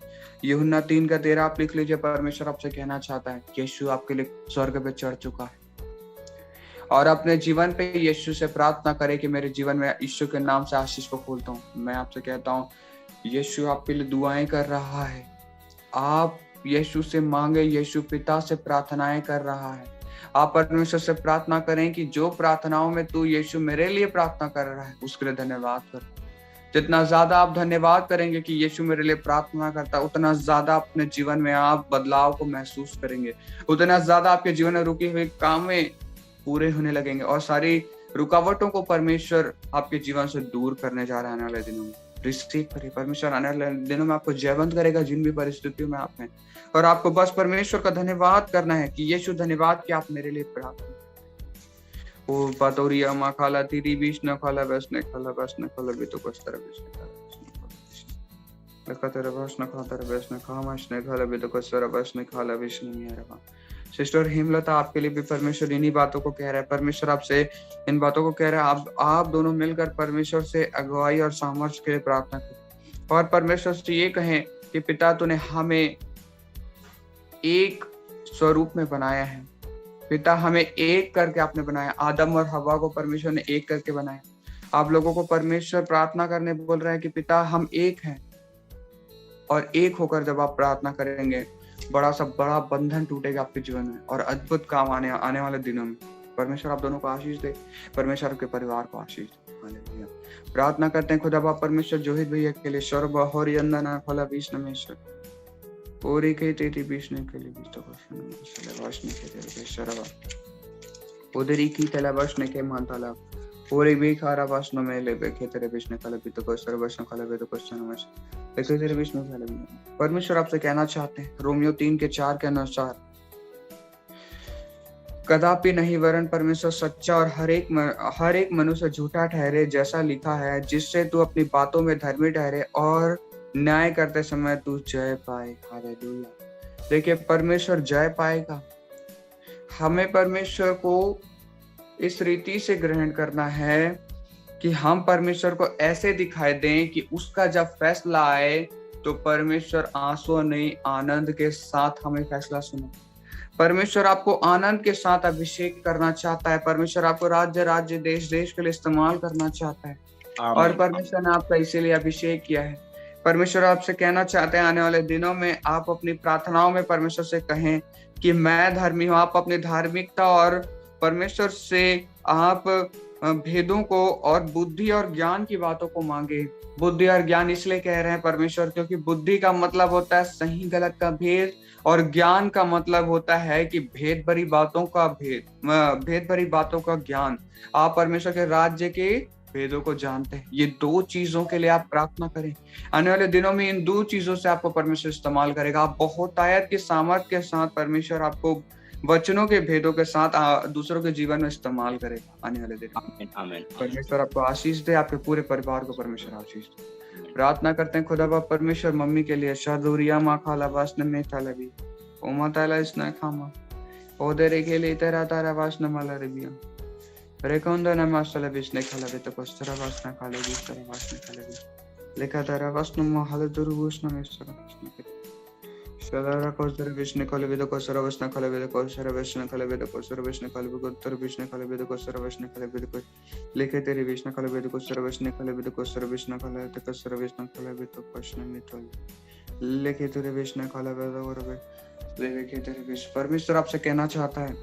यूहन्ना 3:13 आप लिख लीजिए। परमेश्वर आपसे कहना चाहता है कि यीशु आपके लिए स्वर्ग पे चढ़ चुका है, और अपने जीवन पे यीशु से प्रार्थना करें कि मेरे जीवन में यीशु के नाम से आशीष को खोलता हूँ। मैं आपसे कहता हूँ यीशु आपके लिए दुआएं कर रहा है, आप यीशु से मांगे, यीशु पिता से प्रार्थनाएं कर रहा है। आप परमेश्वर से प्रार्थना करें कि जो प्रार्थनाओं में तू यीशु मेरे लिए प्रार्थना कर रहा है उसके लिए धन्यवाद कर। जितना ज्यादा आप धन्यवाद करेंगे कि यीशु मेरे लिए प्रार्थना करता है, उतना ज्यादा अपने जीवन में आप बदलाव को महसूस करेंगे, उतना ज्यादा आपके जीवन में रुके हुए काम में पूरे होने लगेंगे, और सारी रुकावटों को परमेश्वर आपके जीवन से दूर करने जा रहा है आने वाले दिनों में। रिसीव करिए, परमेश्वर आने वाले दिनों में आपको जयवंत करेगा जिन भी परिस्थितियों में आप हैं, और आपको बस परमेश्वर का धन्यवाद करना है कि यीशु धन्यवाद कि आप मेरे लिए प्रार्थना। ओ पातोरिया मा खाला तीरी बीच न खाला बस ने खाला बस न खाला भी तो कुछ तरह बीच ने लका तेरा बस न खाता बस न खामश ने खाला भी तो कुछ तरह बस ने खाला बीच नहीं है रहा। सिस्टर हेमलता आपके लिए भी परमेश्वर इन्हीं बातों को कह रहा है। परमेश्वर आपसे इन बातों को कह रहा है, आप दोनों मिलकर परमेश्वर से अगुवाई और सामर्थ्य के लिए प्रार्थना करें, और परमेश्वर से ये कहें कि पिता तूने हमें एक स्वरूप में बनाया है। पिता हमें एक करके आपने बनाया, आदम और हवा को परमेश्वर ने एक करके बनाया। आप लोगों को परमेश्वर प्रार्थना करने बोल रहा है कि पिता हम एक हैं, और एक होकर जब आप प्रार्थना करेंगे बड़ा बंधन टूटेगा आपके जीवन में, और अद्भुत काम आने वाले दिनों में। परमेश्वर आप दोनों को आशीष दे, परमेश्वर आपके परिवार को आशीष दे। हालेलुया। प्रार्थना करते हैं खुदा बाप परमेश्वर जोहित भैया के लिए, सर्व होरी अंदना फला बीच नमेश्वर ओरी के तेरी बीच ने के लिए बीच तो वाशने के तेरे शरवा उधरी की तला वाशने के मानताला ओरी भी खारा वाशनो में ले बेखे तेरे बीच ने कल भी तो को सर्वश्न कल भी तो क्वेश्चन नमस लेके तेरे बीच में कल भी। परमेश्वर आपसे कहना चाहते हैं रोमियो 3:4 के अनुसार, कदापि नहीं वरन परमेश्वर सच्चा और हर एक मनुष्य झूठा ठहरे, जैसा लिखा है, जिससे तू अपनी बातों में धर्मी ठहरे और न्याय करते समय तू जय पाए। हालेलुया। देखिए परमेश्वर जय पाएगा। हमें परमेश्वर को इस रीति से ग्रहण करना है कि हम परमेश्वर को ऐसे दिखाई दें कि उसका जब फैसला आए तो परमेश्वर आंसू नहीं आनंद के साथ हमें फैसला सुने। परमेश्वर आपको आनंद के साथ अभिषेक करना चाहता है। परमेश्वर आपको राज्य देश के लिए इस्तेमाल करना चाहता है, और परमेश्वर ने आपका इसीलिए अभिषेक किया है। परमेश्वर आपसे कहना चाहते हैं आने वाले दिनों में आप अपनी प्रार्थनाओं में परमेश्वर से कहें कि मैं धर्मी हूँ। आप अपनी धार्मिकता और परमेश्वर से आप भेदों को और बुद्धि और ज्ञान की बातों को मांगे। बुद्धि और ज्ञान इसलिए कह रहे हैं परमेश्वर क्योंकि बुद्धि का मतलब होता है सही गलत का भेद, और ज्ञान का मतलब होता है कि भेद भरी बातों का ज्ञान। आप परमेश्वर के राज्य के भेदों को जानते हैं। ये दो चीजों के लिए आप प्रार्थना करें। आने वाले दिनों में इन दो चीजों से आपको परमेश्वर इस्तेमाल करेगा। आप बहुत आयत की सामर्थ के साथ परमेश्वर आपको वचनों के भेदों के साथ दूसरों के जीवन में इस्तेमाल करेगा आने वाले दिनों में। परमेश्वर आपको आशीष दे, आपके पूरे परिवार को परमेश्वर आशीष दे। प्रार्थना करते हैं खुदा बाप परमेश्वर मम्मी के लिए, शादूरिया माँ खाला वासना में खाला भी ओमा ताला इसने खामा ओदेरे के लिए तेरा तारा वासना माला रिबिया रेकोंदा ना मास्टला बिस्ने खाला भी तो कस्तरा वासना खाले भी तेरा वासना खाले भी लेखा तारा वासना माहल दुर्वुष्ण में सरा वासना के Shalara Kosara Vishnu Kalabida Kosara Vishnu Kalabida Kosara Vishnu Kalabida Kosara Vishnu Kalabida Kosara Vishnu Kalabida Kosara Vishnu Kalabida Likhe Tere Vishnu Kalabida Kosara Vishnu Kalabida Kosara Vishnu Kalabida Kosara Vishnu Kalabida Kosara Mitol Likhe Tere Vishnu Kalabida Kosara Likhe Tere Vishnu परमेश्वर आपसे कहना चाहता है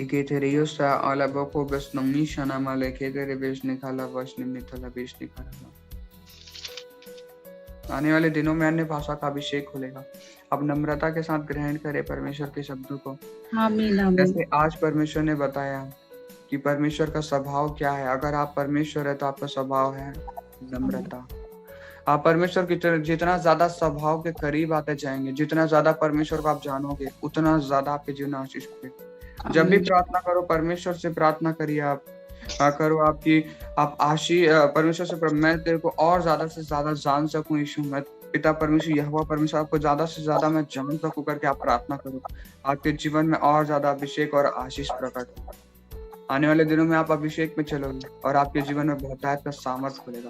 कि तेरे योसा अलबो को बस नमीशना माले के तेरे विष्णु खाला वष्णु मिथला विष्णु खाला आने वाले दिनों में अन्य भाषा का अभिषेक खुलेगा। अब नम्रता के साथ ग्रहण करें परमेश्वर के शब्दों को। आमीन आमीन जैसे आज परमेश्वर ने बताया कि परमेश्वर का स्वभाव क्या है। अगर आप परमेश्वर है तो आपका स्वभाव है नम्रता। आप परमेश्वर की जितना ज्यादा स्वभाव के करीब आते जाएंगे, जितना ज्यादा परमेश्वर को आप जानोगे, उतना ज्यादा आपके जीवन में आशीष होगी। जब भी प्रार्थना करो परमेश्वर से प्रार्थना करिए। आप करो आपकी आप आशीष परमेश्वर से मैं तेरे को और ज्यादा से ज्यादा जान सकूं यीशु, मैं पिता परमेश्वर यहोवा परमेश्वर आपको ज्यादा से ज्यादा मैं जान सकूं करके आप प्रार्थना करो। आपके जीवन में और ज्यादा अभिषेक और आशीष प्रकट होगा। आने वाले दिनों में आप अभिषेक में चलोगे और आपके जीवन में बहुतायत का सामर्थ्य खुलेगा।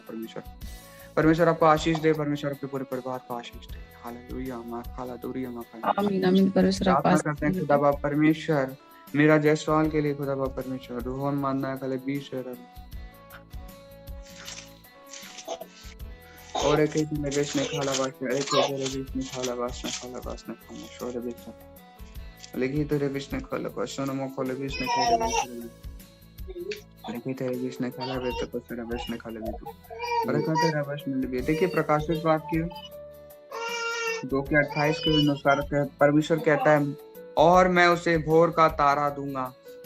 परमेश्वर आपको आशीष दे। परमेश्वर आपके पूरे परिवार को आशीष दे। हालेलुया मां हालेलुया मां आमीन आमीन। परमेश्वर आप प्रार्थना करते हैं खुदा बाप परमेश्वर मेरा जायसवाल के लिए खुदा बाप परमेश्वर रोहन मानना कले 20 और एक ही में बेचने खाला वासने एक ही तेरे बीच में खाला वासने खाना शोर बेचने लेकिन तेरे बीच में खाला वासने मो खोले बीच में खाला लेकिन तेरे बीच में खाला बेच तो तेरा बीच में खाला बेच और कहते तेरा बीच में भी। देखिए प्रकाशित वाक्य 2:28 के अनुसार परमेश्वर कहता है और मैं उसे भोर का तारा दूंगा।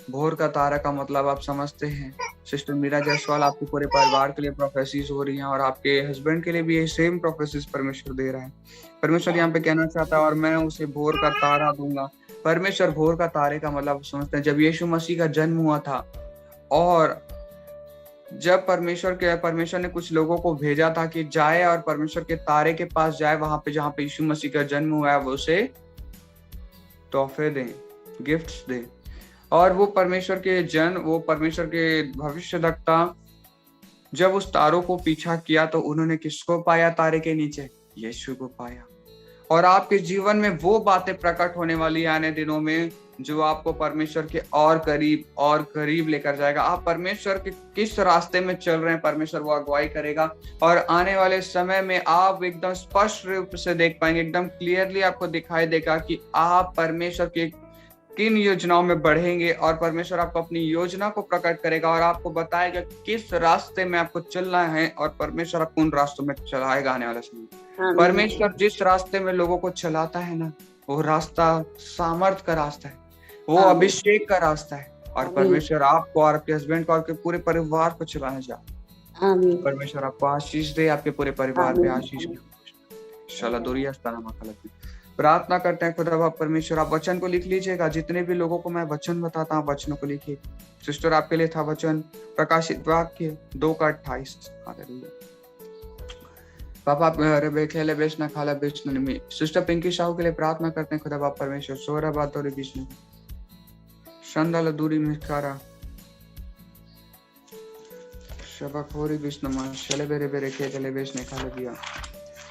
भोर का तारा का मतलब आप समझते हैं। सिस्टर मीरा जायसवाल आपके पूरे परिवार के लिए प्रोफेसीज हो रही हैं और आपके हस्बैंड के लिए भी ये सेम प्रोफेसीज परमेश्वर दे रहा है। परमेश्वर यहाँ पे कहना चाहता है और मैं उसे भोर का तारा दूंगा। परमेश्वर भोर का तारे का मतलब समझते हैं। जब यीशु मसीह का जन्म हुआ था और जब परमेश्वर ने कुछ लोगों को भेजा था कि जाए और परमेश्वर के तारे के पास जाए, वहां पे जहाँ पे यीशु मसीह का जन्म हुआ है वो उसे तोहफे दें, गिफ्ट्स दें। और वो परमेश्वर के भविष्यवक्ता जब उस तारों को पीछा किया तो उन्होंने किसको पाया? तारे के नीचे यीशु को पाया। और आपके जीवन में वो बातें प्रकट होने वाली है आने दिनों में जो आपको परमेश्वर के और करीब लेकर जाएगा। आप परमेश्वर के किस रास्ते में चल रहे हैं परमेश्वर वो अगुवाई करेगा और आने वाले समय में आप एकदम स्पष्ट रूप से देख पाएंगे, एकदम क्लियरली आपको दिखाई देगा कि आप परमेश्वर के किन योजनाओं में बढ़ेंगे और परमेश्वर आपको अपनी योजना को प्रकट करेगा और आपको बताएगा किस रास्ते में आपको चलना है और परमेश्वर आपको उन रास्तों में चलाएगा आने वाले समय। परमेश्वर जिस रास्ते में लोगों को चलाता है ना, वो रास्ता सामर्थ का रास्ता है, वो अभिषेक का रास्ता है और परमेश्वर आपको और आपके हस्बैंड को और आपके पूरे परिवार को चलाने जा। परमेश्वर आपको आशीष दे, आपके पूरे परिवार पे आशीष दे। प्रार्थना करते हैं खुदा बाप परमेश्वर आप वचन को लिख लीजिएगा। जितने भी लोगों को मैं वचन बताता हूँ वचनों को लिखिए। सिस्टर आपके लिए था वचन प्रकाशित वाक्य 2:28। पापा खेले बेचना खाला बेचना में। सिस्टर पिंकी साहू के लिए प्रार्थना करते हैं खुदा बाप परमेश्वर सोरा बात और विष्णु संदल दूरी मिकारा शबखोरी विष्णु मा शले बेरे बेरे खेले बेचने खाले दिया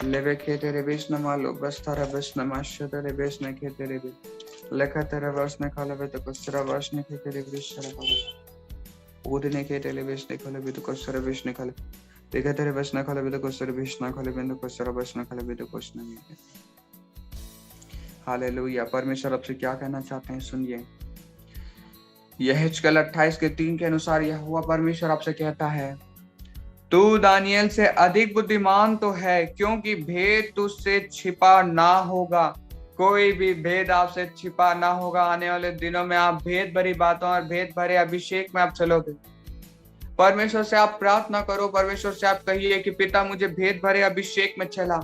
लेवे खेते रे बेचना मालो बस तारा बेचना माशते रे बेचने खेते रे बे लेखा तेरे वर्षने खाले बे तो कसरा वर्षने खेते रे बेचरा बाबा उदने खेते ले बेचने खाले बे तो कसरा बेचने खाले देखा तेरे बेचना खाले बे तो कसरा बेचना खाले बे तो कसरा बेचना खाले बे तो कुछ नहीं है। हालेलुया। परमेश्वर आपसे क्या कहना चाहते हैं सुनिए। यहेजकेल 28:3 के अनुसार यहोवा परमेश्वर आपसे कहता है तू दानियल से अधिक बुद्धिमान तो है क्योंकि भेद तुझसे छिपा ना होगा। कोई भी भेद आपसे छिपा ना होगा। आने वाले दिनों में आप भेद भरी बातों और भेद भरे अभिषेक में आप चलोगे। परमेश्वर से आप प्रार्थना करो। परमेश्वर से आप कहिए कि पिता मुझे भेद भरे अभिषेक में चला।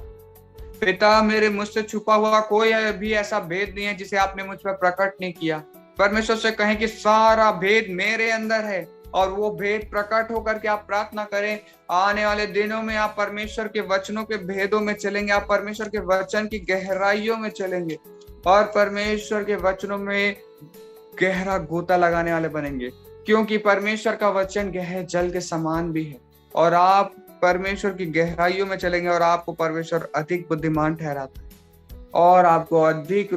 पिता मेरे मुझसे छुपा हुआ कोई भी ऐसा भेद नहीं है जिसे आपने मुझ पर प्रकट नहीं किया। परमेश्वर से कहें कि सारा भेद मेरे अंदर है और वो भेद प्रकट होकर के आप प्रार्थना करें। आने वाले दिनों में आप परमेश्वर के वचनों के भेदों में चलेंगे। आप परमेश्वर के वचन की गहराइयों में चलेंगे और परमेश्वर के वचनों में गहरा गोता लगाने वाले बनेंगे क्योंकि परमेश्वर का वचन गहरे जल के समान भी है और आप परमेश्वर की गहराइयों में चलेंगे और आपको परमेश्वर अधिक बुद्धिमान ठहराता है और आपको अधिक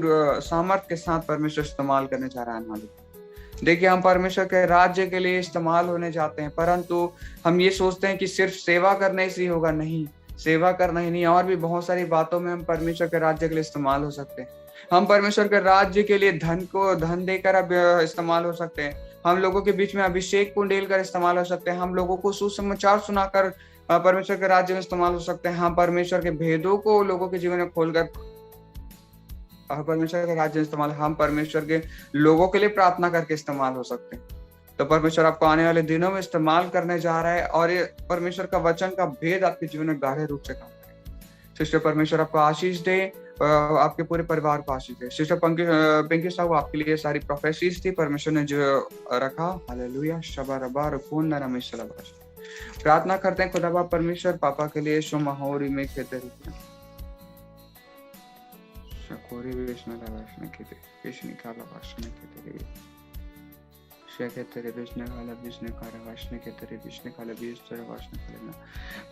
सामर्थ्य के साथ परमेश्वर इस्तेमाल करने जा रहा है मालिक। देखिए, हम परमेश्वर के राज्य के लिए इस्तेमाल होने जाते हैं, परंतु हम ये सोचते हैं कि सिर्फ सेवा करने से ही होगा। नहीं, सेवा करना ही नहीं, और भी बहुत सारी बातों में हम परमेश्वर के राज्य के लिए इस्तेमाल हो सकते हैं। हम परमेश्वर के राज्य के लिए धन देकर अब इस्तेमाल हो सकते हैं। हम लोगों के बीच में अभिषेक को डेल कर इस्तेमाल हो सकते हैं। हम लोगों को सुसमाचार सुनाकर परमेश्वर के राज्य में इस्तेमाल हो सकते हैं। हम परमेश्वर के भेदों को लोगों के जीवन में खोलकर परमेश्वर के राज्य में इस्तेमाल, हम परमेश्वर के लोगों के लिए प्रार्थना करके इस्तेमाल हो सकते हैं। तो परमेश्वर आपको आने वाले दिनों में इस्तेमाल करने जा रहा है, और ये परमेश्वर का वचन का भेद आपके जीवन में गाढ़े रूप से काम करेगा। सिस्टर, परमेश्वर आपको आशीष दे, आपके पूरे परिवार को आशीष दे। सिस्टर पिंकी साहब, आपके लिए सारी प्रोफेसीज थी परमेश्वर ने जो रखा। हालेलुया, शबा रबा रफून नरमिशला। प्रार्थना करते हैं खुदा बाप परमेश्वर पापा के लिए शुमाहोरी में खेते रहते हैं। कोरी विष्णु लवाशने के विष्णु का लवाशने के तेरे शेखे तेरे विष्णु का विष्णु का लवाशने के तेरे विष्णु का लविष्णु लवाशने के लेना।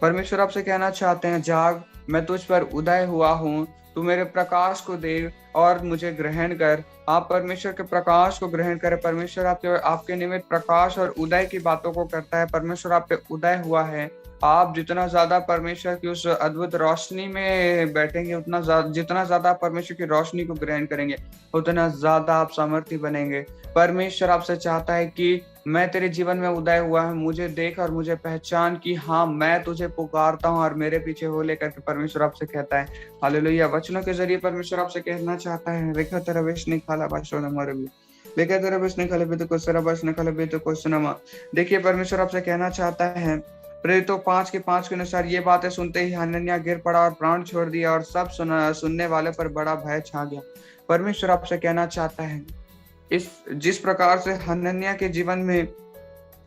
परमेश्वर आपसे कहना चाहते हैं, जाग, मैं तुझ पर उदय हुआ हूँ, तू मेरे प्रकाश को दे और मुझे ग्रहण कर। आप परमेश्वर के प्रकाश को ग्रहण करें। परमेश्वर आपके निमित्त प्रकाश और उदय की बातों को करता है। परमेश्वर आप पे उदय हुआ है। आप जितना ज्यादा परमेश्वर की उस अद्भुत रोशनी में बैठेंगे, उतना जितना ज्यादा परमेश्वर की रोशनी को ग्रहण करेंगे, उतना ज्यादा आप सामर्थ्य बनेंगे। परमेश्वर आपसे चाहता है कि मैं तेरे जीवन में उदय हुआ है, मुझे देख और मुझे पहचान कि हाँ, मैं तुझे पुकारता हूँ और मेरे पीछे हो लेकर के परमेश्वर आपसे कहता है। हालेलुया। वचनों के जरिए परमेश्वर आपसे कहना चाहता है, रेखा तेरा वेश निकाला बादशाह हमारे भी, लेकर तेरा वेश निकाले भी तो कुछ सरा बस निकाले भी तो कुछ सुनमा। देखिए, परमेश्वर आपसे कहना चाहता है, प्रेरितों 5:5 के अनुसार ये बातें सुनते ही हनन्याह गिर पड़ा और प्राण छोड़ दिया, और सब सुनने वाले पर बड़ा भय छा गया। परमेश्वर आपसे कहना चाहता है, जिस प्रकार से हनन्याह के जीवन में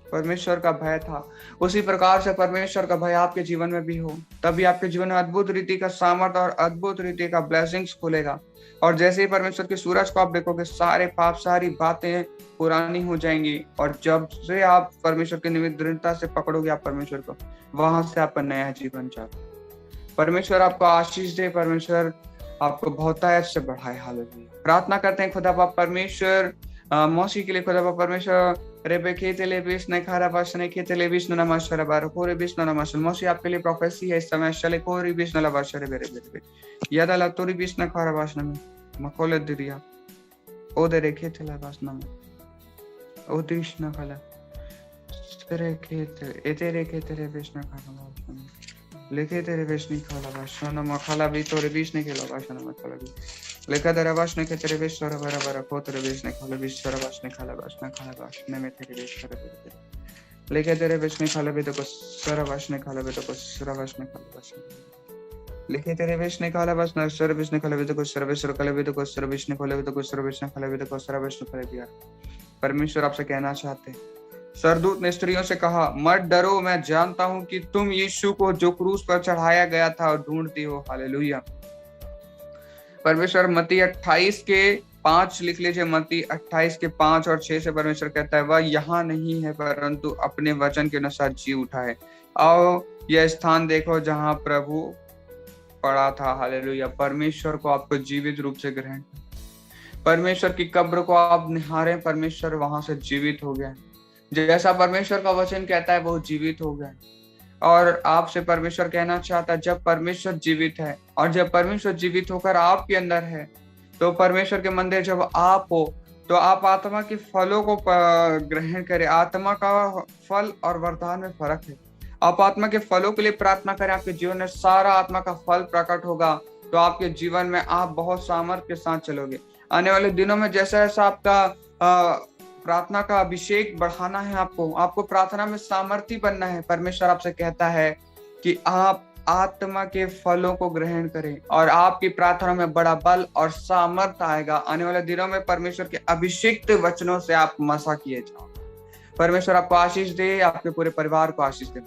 परमेश्वर का भय था, उसी प्रकार से परमेश्वर का भय आपके जीवन में भी हो। तभी आपके जीवन में अद्भुत रीति का सामर्थ्य और अद्भुत रीति का ब्लेसिंग्स खुलेगा। और जैसे ही परमेश्वर के सूरज को आप देखोगे, सारे पाप, सारी बातें पुरानी हो जाएंगी, और जब से आप परमेश्वर के निमित्त दृढ़ता से पकड़ोगे आप परमेश्वर को, वहां से आपका नया जीवन चाहता। परमेश्वर आपको आशीष दे, परमेश्वर आपको बहुतायत से बढ़ाए। हालेलुया। प्रार्थना करते हैं खुदा बाप परमेश्वर मौसी के लिए। खुदा बाप परमेश्वर रेबे खेते विष्णु खारा भाषण खेते विष्णु नमस्कार बार कोरे विष्णु नमस्कार। मौसी आपके लिए प्रोफेसी है इस समय। चले कोरी विष्णु लवाशरे बेरे बेरे याद अला तोरी विष्णु खारा भाषण में मकोले दिरिया ओ दे रे खेते ला भाषण में ओ कृष्ण खाला तेरे खेते एते रे खेते रे विष्णु खारा भाषण में लेके तेरे विष्णु खाला भाषण में मखला भी तोरे विष्णु के ला भाषण में मखला भी लेका तेरे भाषण के तेरे विश्वर बरा बरा को तेरे विष्णु खाला विश्वर भाषण खाला भाषण में तेरे विश्वर बरा लेके तेरे विष्णु खाला भी तो को सर भाषण खाला भी तो को सर भाषण खाला भाषण लेके तेरे विष्णु खाला भाषण सर विष्णु खाला भी तो को सर विश्वर खाला भी तो को सर विष्णु खाला भी तो को सर विष्णु खाला भी तो को सर विष्णु खाला भी। परमेश्वर आपसे कहना चाहते हैं, सरदूत ने स्त्रियों से कहा, मत डरो, मैं जानता हूं कि तुम यीशु को जो क्रूस पर चढ़ाया गया था और ढूंढती हो। हालेलुया। परमेश्वर मत्ती 28:5 लिख लीजिए। मत्ती 28:5 और 6 से परमेश्वर कहता है, वह यहाँ नहीं है परंतु अपने वचन के अनुसार जी उठा है। आओ यह स्थान देखो जहाँ प्रभु पड़ा था। हालेलुया। परमेश्वर को आपको जीवित रूप से ग्रहण, परमेश्वर की कब्र को आप निहारे, परमेश्वर वहां से जीवित हो गया। जैसा परमेश्वर का वचन कहता है वो जीवित हो गया। और आपसे परमेश्वर कहना चाहता है, जब परमेश्वर जीवित है और जब परमेश्वर जीवित होकर आपके अंदर है, तो परमेश्वर के मंदिर जब आप हो तो आप आत्मा के फलों को ग्रहण करें। आत्मा का फल और वरदान में फर्क है। आप आत्मा के फलों के लिए प्रार्थना करें, आपके जीवन में सारा आत्मा का फल प्रकट होगा, तो आपके जीवन में आप बहुत सामर्थ्य के साथ चलोगे। आने वाले दिनों में जैसा जैसा आपका प्रार्थना का अभिषेक बढ़ाना है, आपको प्रार्थना में सामर्थ्य बनना है। परमेश्वर आपसे कहता है कि आप आत्मा के फलों को ग्रहण करें और आपकी प्रार्थना में बड़ा बल और सामर्थ्य आएगा। आने वाले दिनों में परमेश्वर के अभिषिक्त वचनों से आप मसा किए जाओ। परमेश्वर आपको आशीष दे, आपके पूरे परिवार को आशीष दे।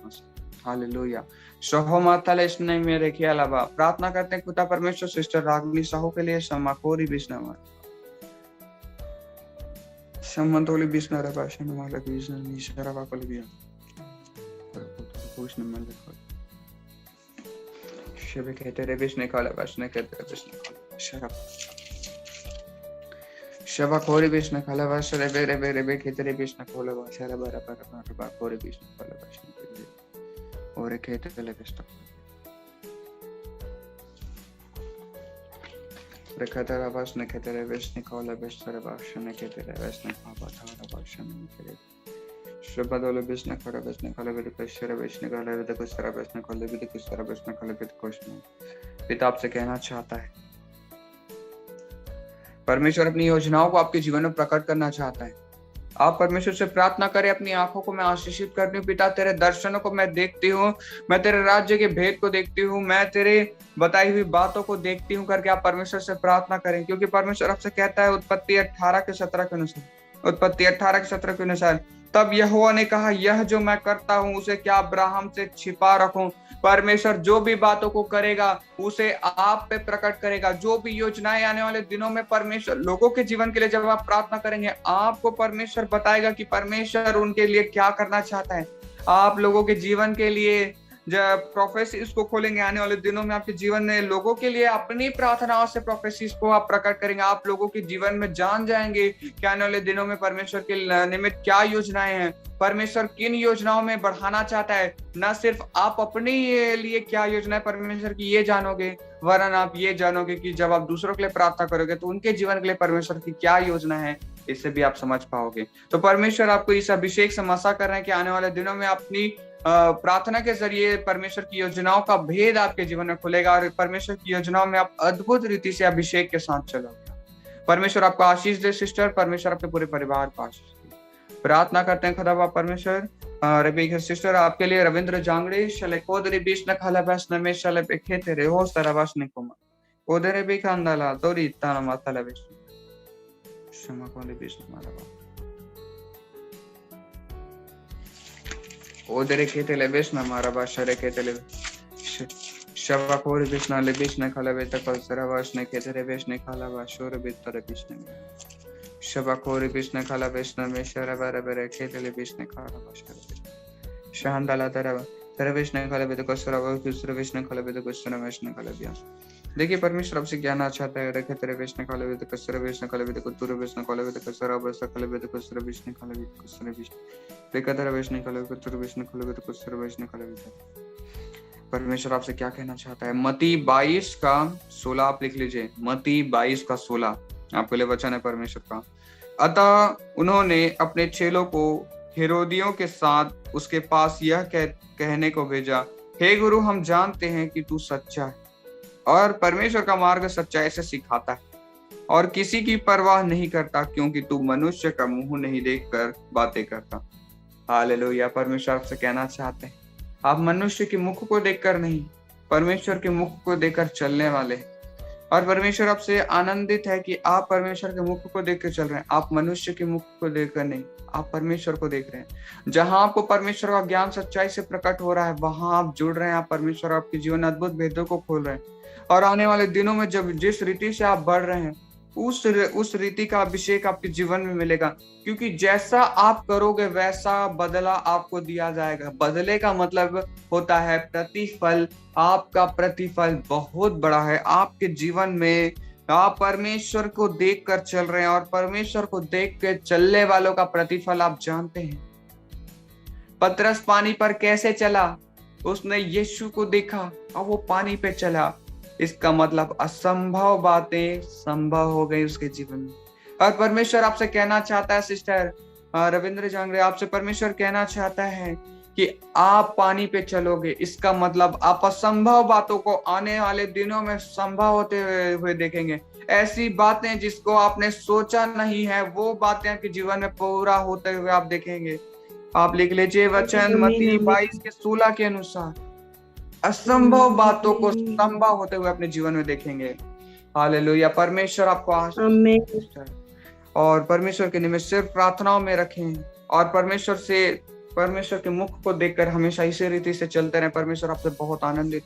हालेलुया। सहो माताले इसने मेरे के अलावा प्रार्थना करते हैं खुदा परमेश्वर सिस्टर रागनी साहू के लिए समाकोरी विष्णु सम्मतोली विष्णु भाषण वाला विष्णु निशरा वाकल भी विष्णु मन लिखो शबे कहते रे विष्णु काला भाषण कहते रे विष्णु शरब शबा खोरी विष्णु खलवा शरे बेरे बेरे बे खेतरे विष्णु खोलवा शरे बरा बरा बरा बा खोरी विष्णु खलवा शरे और खेतरे विष्णु रेखतरा वासने खेतरे विष्णु खोला विष्णु वासने खेतरे विष्णु खावा थारा वासने खेतरे शबदोल विष्णु खरा विष्णु खला विद कुशरा विष्णु खला विद कुशरा विष्णु खला विद कुशरा विष्णु खला विद कुशना। पिता आपसे कहना चाहता है, परमेश्वर अपनी योजनाओं को आपके जीवन में प्रकट करना चाहता है। आप परमेश्वर से प्रार्थना करें, अपनी आंखों को मैं आशीषित करती हूँ पिता, तेरे दर्शनों को मैं देखती हूँ, मैं तेरे राज्य के भेद को देखती हूँ, मैं तेरे बताई हुई बातों को देखती हूँ करके आप परमेश्वर से प्रार्थना करें। क्योंकि परमेश्वर आपसे कहता है उत्पत्ति 18 के 17 के अनुसार, तब यहोवा ने कहा, यह जो मैं करता हूं उसे क्या अब्राहम से छिपा रखूं। परमेश्वर जो भी बातों को करेगा उसे आप पे प्रकट करेगा। जो भी योजनाएं आने वाले दिनों में परमेश्वर लोगों के जीवन के लिए जब आप प्रार्थना करेंगे, आपको परमेश्वर बताएगा कि परमेश्वर उनके लिए क्या करना चाहता है। आप लोगों के जीवन के लिए जब प्रोफेसीज को खोलेंगे, आने वाले दिनों में आपके जीवन में लोगों के लिए अपनी प्रार्थनाओं से प्रोफेसीज को आप प्रकट करेंगे। आप लोगों के जीवन में जान जाएंगे कि आने वाले दिनों में परमेश्वर के निमित्त क्या योजनाएं हैं, परमेश्वर किन योजनाओं में बढ़ाना चाहता है। न सिर्फ आप अपने लिए क्या योजनाएं परमेश्वर की ये जानोगे, वरन आप ये जानोगे कि जब आप दूसरों के लिए प्रार्थना करोगे तो उनके जीवन के लिए परमेश्वर की क्या योजना है, इससे भी आप समझ पाओगे। तो परमेश्वर आपको इस अभिषेक से मसा कर रहे हैं कि आने वाले दिनों में अपनी प्रार्थना के जरिए परमेश्वर की योजनाओं का भेद आपके जीवन में खुलेगा और परमेश्वर की योजनाओं में आप अद्भुत रीति से अभिषेक के साथ चलोगे। परमेश्वर आपको आशीष दे सिस्टर, परमेश्वर आपके पूरे परिवार को आशीष दे। प्रार्थना करते हैं खुदा परमेश्वर रबी सिस्टर आपके लिए रविंद्र जांगड़े शले कोदरे बीच न खाला बस न में शले पे खेते रे हो सारा बस ने कोमा कोदरे भी खांदाला तोरी ताना माता लवे क्षमा कोले बीच न मारा ओदरे खेते ले बेस न मारा बाशरे खेते ले शवा कोरे बेस न ले बेस न खाला बेता कल सरा वाश ने खेते रे बेस ने खाला वाशोर बेतर बेस ने शवा कोरे बेस न खाला बेस न में शरा बारे बारे खेते ले बेस ने खाला वाशरे शांदाला तेरा बेस ने खाला बेता कसरा वाश दूसरे बेस ने खाला बेता कसरा वाश ने खाला बिया। देखिए परमेश्वर आपसे कहना चाहता है, रखे तेरे बेस ने खाला बेता कसरा बेस ने खाला बेता कुतुर बेस ने खाला बेता कसरा बस खाला बेता कसरा बेस ने खाला बेता कसरा बेस देखा तेरा बेस ने खाला बेता कुतुर बेस ने खाला बेता कसरा बेस ने खाला बेता। परमेश्वर आपसे क्या कहना चाहता है, मत्ती 22 का 16 आप लिख लीजिए, मत्ती 22 का 16 आपके लिए वचन है परमेश्वर का। अतः उन्होंने अपने चेलों को हेरोदियों के साथ उसके पास यह कहने को भेजा, हे गुरु हम जानते हैं कि तू सच्चा है और परमेश्वर का मार्ग सच्चाई से सिखाता है और किसी की परवाह नहीं करता, क्योंकि तू मनुष्य का मुंह नहीं देखकर बातें करता। हालेलुया। परमेश्वर आपसे कहना चाहते हैं, आप मनुष्य के मुख को देखकर नहीं, परमेश्वर के मुख को देखकर चलने वाले हैं। और परमेश्वर आपसे आनंदित है कि आप परमेश्वर के मुख को देख कर चल रहे हैं। आप मनुष्य के मुख को देखकर नहीं, आप परमेश्वर को देख रहे हैं। जहां आपको परमेश्वर का ज्ञान सच्चाई से प्रकट हो रहा है, वहां आप जुड़ रहे हैं। आप परमेश्वर आपके जीवन अद्भुत भेदों को खोल रहे हैं और आने वाले दिनों में जब जिस रीति से आप बढ़ रहे हैं, उस रीति का अभिषेक आपके जीवन में मिलेगा। क्योंकि जैसा आप करोगे वैसा बदला आपको दिया जाएगा। बदले का मतलब होता है प्रतिफल। आपका प्रतिफल बहुत बड़ा है। आपके जीवन में आप परमेश्वर को देख कर चल रहे हैं और परमेश्वर को देख के चलने वालों का प्रतिफल आप जानते हैं। पतरस पानी पर कैसे चला? उसने यीशु को देखा और वो पानी पे चला। इसका मतलब असंभव बातें संभव हो गई उसके जीवन में। और परमेश्वर आपसे कहना चाहता है सिस्टर रविंद्र जांगड़े, आपसे परमेश्वर कहना चाहता है कि आप पानी पे चलोगे। इसका मतलब आप असंभव बातों को आने वाले दिनों में संभव होते हुए देखेंगे। ऐसी बातें जिसको आपने सोचा नहीं है, वो बातें आपके जीवन में पूरा होते हुए आप देखेंगे। आप लिख लीजिए वचन मत्ती 22 के 16 के अनुसार असंभव बातों को संभव होते हुए अपने जीवन में देखेंगे। हालेलुया। परमेश्वर आपको आशीष और परमेश्वर के निमित्त सिर्फ प्रार्थनाओं में रखें और परमेश्वर के मुख को देखकर हमेशा इसी रीति से चलते रहे। परमेश्वर आपसे बहुत आनंदित।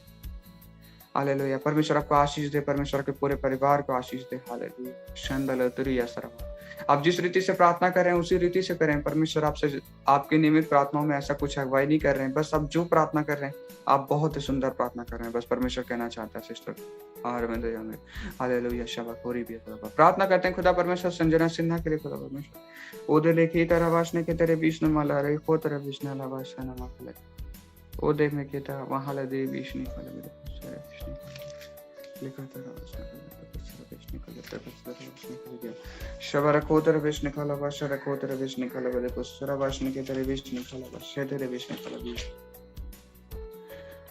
हालेलुया। परमेश्वर आपको आशीष दे, परमेश्वर के पूरे परिवार को आशीष दे। हालेलुया। शंदलतुरिया सरवा। आप जिस रीति से प्रार्थना कर रहे हैं उसी रीति से करें। परमेश्वर आपसे आपके निमित्त प्रार्थनाओं में ऐसा कुछ अगुवाई नहीं कर रहे हैं। बस आप जो प्रार्थना कर रहे हैं, आप बहुत ही सुंदर प्रार्थना कर रहे हैं। बस परमेश्वर कहना चाहता है सिस्टर आहार में दया में। हालेलुया शबा कोरी भी प्रार्थना करते हैं खुदा परमेश्वर संजना सिन्हा के लिए खुदा परमेश्वर ओदे लेखी तरह वासने के तेरे विष्णु माला रे को तरह विष्णु ला वासना माखले ओदे में के तरह वहां दे विष्णु फल में विष्णु लिखा तरह विष्णु कल शबर को तरह विष्णु कल वासर को तरह विष्णु कल बदे को सुरा वासने के तेरे विष्णु कल वासर तेरे विष्णु कल विष्णु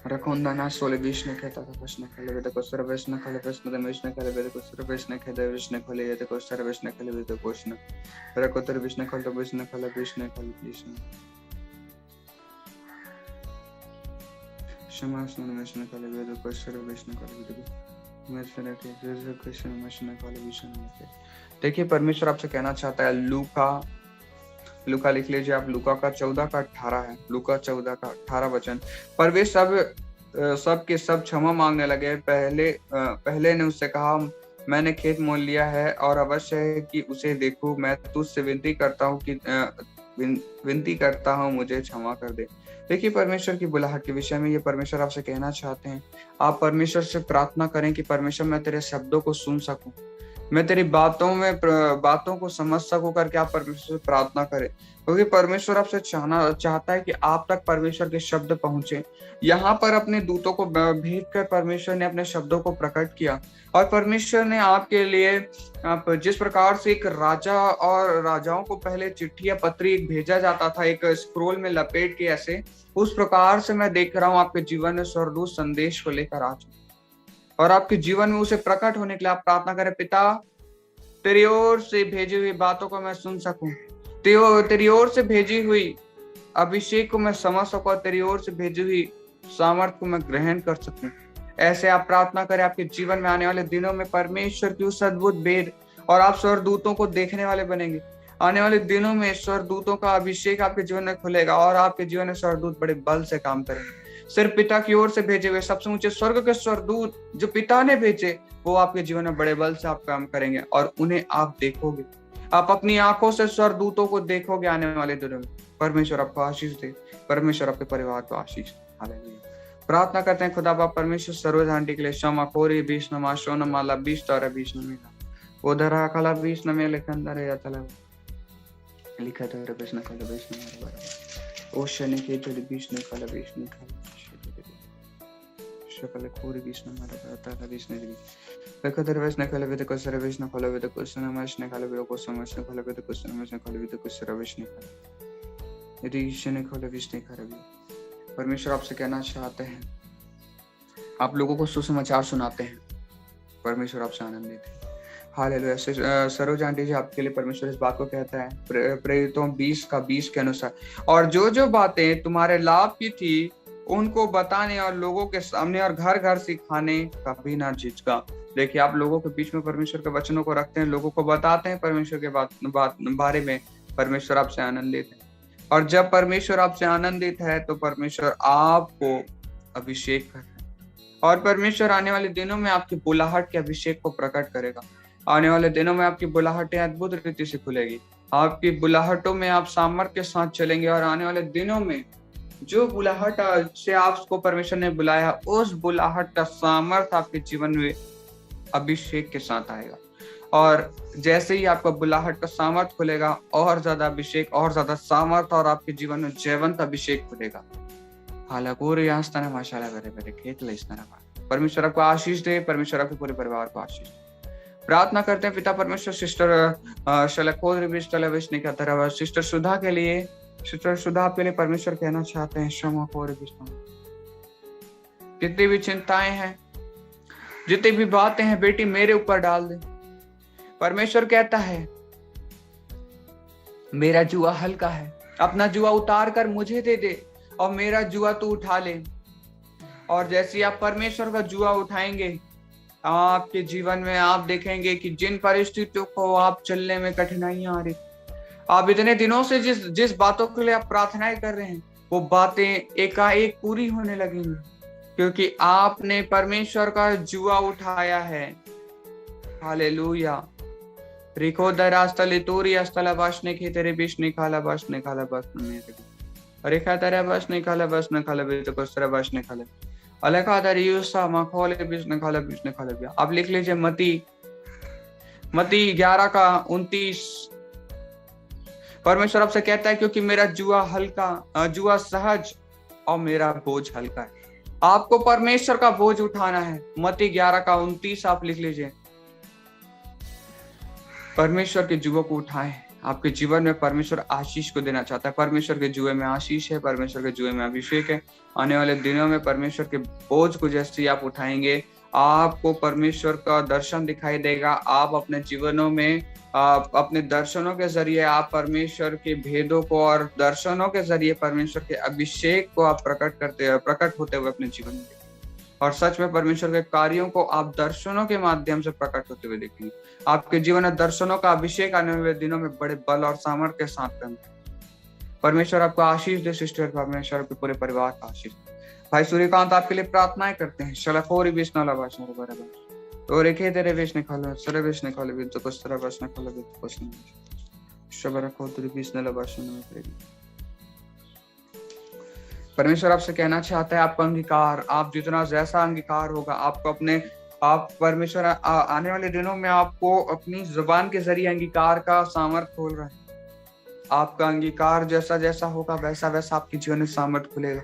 रखोंदा ना सोले विष्णु कहता था विष्णु खले वेद को सर विष्णु खले विष्णु द विष्णु खले वेद को सर विष्णु खले विष्णु खले वेद को सर विष्णु खले वेद को विष्णु रखो तर विष्णु खले विष्णु खले विष्णु खले विष्णु शमासन विष्णु खले वेद को सर विष्णु खले वेद को मैं सुने के जैसे कृष्ण विष्णु खले विष्णु के। देखिए परमेश्वर आपसे कहना चाहता है, लूका लिख लीजिए आप, लूका का 14 का 18 है, लूका 14 का 18 वचन। पर वे सब के सब क्षमा मांगने लगे। पहले ने उससे कहा, मैंने खेत मोल लिया है और अवश्य है कि उसे देखूं। मैं तुझसे विनती करता हूं मुझे क्षमा कर दे। देखिए परमेश्वर की बुलाहट के विषय में ये परमेश्वर आपसे कहना चाहते हैं, आप परमेश्वर से प्रार्थना करें कि परमेश्वर मैं तेरे शब्दों को सुन सकूं, मैं तेरी बातों को समझ सकूं करके आप परमेश्वर से प्रार्थना करें, क्योंकि परमेश्वर आपसे चाहता है कि आप तक परमेश्वर के शब्द पहुंचे। यहाँ पर अपने दूतों को भेज कर परमेश्वर ने अपने शब्दों को प्रकट किया और परमेश्वर ने आपके लिए जिस प्रकार से एक राजा और राजाओं को पहले चिट्ठी या पत्री भेजा जाता था एक स्क्रोल में लपेट के, ऐसे उस प्रकार से मैं देख रहा हूँ आपके जीवन में स्वर्गदूत संदेश को लेकर आ चुके और आपके जीवन में उसे प्रकट होने के लिए आप प्रार्थना करें, पिता तेरी ओर से भेजी हुई बातों को मैं सुन सकूं, तेरी ओर से भेजी हुई अभिषेक को मैं समझ सकूं, तेरी ओर से भेजी हुई सामर्थ को मैं ग्रहण कर सकूं। ऐसे आप प्रार्थना करें, आपके जीवन में आने वाले दिनों में परमेश्वर की उस अद्भुत भेद और आप स्वर्गदूतों को देखने वाले बनेंगे। आने वाले दिनों में स्वर्गदूतों का अभिषेक आपके जीवन में खुलेगा और आपके जीवन में स्वर्गदूत बड़े बल से काम करेंगे। सिर्फ पिता की ओर से भेजे हुए सबसे ऊंचे स्वर्ग के स्वर्गदूत जो पिता ने भेजे, वो आपके जीवन में बड़े बल से आप काम करेंगे और उन्हें आप देखोगे, आप अपनी आंखों से स्वर्गदूतों को देखोगे आने वाले दिनों में। परमेश्वर आपको आशीष दे, परमेश्वर आपके परिवार को आशीष दे। हालेलुया। प्रार्थना करते हैं खुदा बाप परमेश्वर सरोज आंटी के लिए, क्षमा कोरी बीस नमा शोन माला बीस तारा बीस नमेला उधरा कला बीस नमे लेखंदर या तला लिखा था रबेश न कला बीस नमे ओशन के तो बीस न कला बीस न कला शकल कोरी बीस नमे तारा बीस न दी देखो दरवेश न कला वेद को सरवेश न कला वेद को सनमश न कला वेद को समश न कला वेद को सनमश न कला वेद को सरवेश न कला यदि ईश्वर ने कला बीस न करा। परमेश्वर आपसे कहना चाहते हैं, आप लोगों को सुसमाचार सुनाते हैं, परमेश्वर आपसे आनंदित है। हालेलुया। सरोज आंटी जी आपके लिए परमेश्वर इस बात को कहता है प्रेरितों 20 का 20 के अनुसार, और जो बातें तुम्हारे लाभ की थी उनको बताने और लोगों के सामने और घर घर सिखाने कभी ना झिझका। देखिए आप लोगों के बीच में परमेश्वर के वचनों को रखते हैं, लोगों को बताते हैं परमेश्वर के बारे में। परमेश्वर आपसे आनंदित है और जब परमेश्वर आपसे आनंदित है तो परमेश्वर आपको अभिषेक कर रहा है और परमेश्वर आने वाले दिनों में आपकी बुलाहट के अभिषेक को प्रकट करेगा। आने वाले दिनों में आपकी बुलाहटें अद्भुत रीति से खुलेगी, आपकी बुलाहटों में आप सामर्थ के साथ चलेंगे और आने वाले दिनों में जो बुलाहट से आपको परमेश्वर ने बुलाया उस बुलाहट का सामर्थ आपके जीवन में अभिषेक के साथ आएगा। और जैसे ही आपका बुलाहट का सामर्थ खुलेगा और ज्यादा अभिषेक और ज्यादा सामर्थ और आपके जीवन में जयवंत अभिषेक खुलेगा। हालांकि माशाल्लाह करे खेत ले इस तरह परमेश्वर आपको आशीष दे, परमेश्वर आपके पूरे परिवार को आशीष दे। प्रार्थना करते हैं पिता परमेश्वर सिस्टर सिस्टर सुधा के लिए, सिस्टर सुधा आपके लिए परमेश्वर कहना चाहते हैं, क्षमा को जितनी भी चिंताएं हैं, जितनी भी बातें हैं बेटी मेरे ऊपर डाल दे। परमेश्वर कहता है मेरा जुआ हल्का है, अपना जुआ उतार कर मुझे दे दे और मेरा जुआ तू उठा ले। और जैसे आप परमेश्वर का जुआ उठाएंगे आपके जीवन में आप देखेंगे कि जिन परिस्थितियों को आप चलने में कठिनाइयां आ रही, आप इतने दिनों से जिस बातों के लिए आप प्रार्थनाएं कर रहे हैं वो बातें एकाएक पूरी होने लगेंगी, क्योंकि आपने परमेश्वर का जुआ उठाया है। हालेलुया। रिको दरास्तले तोरी अस्तला बाशने के तेरे बीच निकाला बस निकाला बस मेरे रेखा तेरा बस निकाला बस निकाला बेत को सरा बस निकाला आप लिख लीजिए मत्ती 11 का 29। परमेश्वर आपसे कहता है क्योंकि मेरा जुआ सहज और मेरा बोझ हल्का है। आपको परमेश्वर का बोझ उठाना है। मत्ती 11 का 29 आप लिख लीजिए। परमेश्वर के जुए को उठाएं। आपके जीवन में परमेश्वर आशीष को देना चाहता है। परमेश्वर के जुए में आशीष है, परमेश्वर के जुए में अभिषेक है। आने वाले दिनों में परमेश्वर के बोझ को जैसे आप उठाएंगे, आपको परमेश्वर का दर्शन दिखाई देगा। आप अपने जीवनों में अपने दर्शनों के जरिए आप परमेश्वर के भेदों को और दर्शनों के जरिए परमेश्वर के अभिषेक को आप प्रकट होते हुए अपने जीवन में, और सच में परमेश्वर के कार्यों को आप दर्शनों के माध्यम से प्रकट होते हुए देखेंगे। आपके जीवन में दर्शनों का अभिषेक आने वाले दिनों में बड़े बल और सामर्थ्य के साथ करेंगे। परमेश्वर आपको आशीष दे सिस्टर, परमेश्वर आपके पूरे परिवार का आशीष। भाई सूर्यकांत आपके लिए प्रार्थनाएं करते हैं। शलफोरी बिस्ना लबाशना बराबर और एक तेरे वेश निकालो सरे वेश निकालो भी तो कुछ तरह बस निकालो भी तो कुछ नहीं शबर को तेरे बिस्ना लबाशना में करेगी। परमेश्वर आपसे कहना चाहता है आपका अंगीकार, आप जितना जैसा अंगीकार होगा आपको आप परमेश्वर आने वाले दिनों में आपको अपनी जुबान के जरिए अंगीकार का सामर्थ्य खोल रहा है। आपका अंगीकार जैसा जैसा होगा वैसा वैसा आपके जीवन में सामर्थ्य खुलेगा।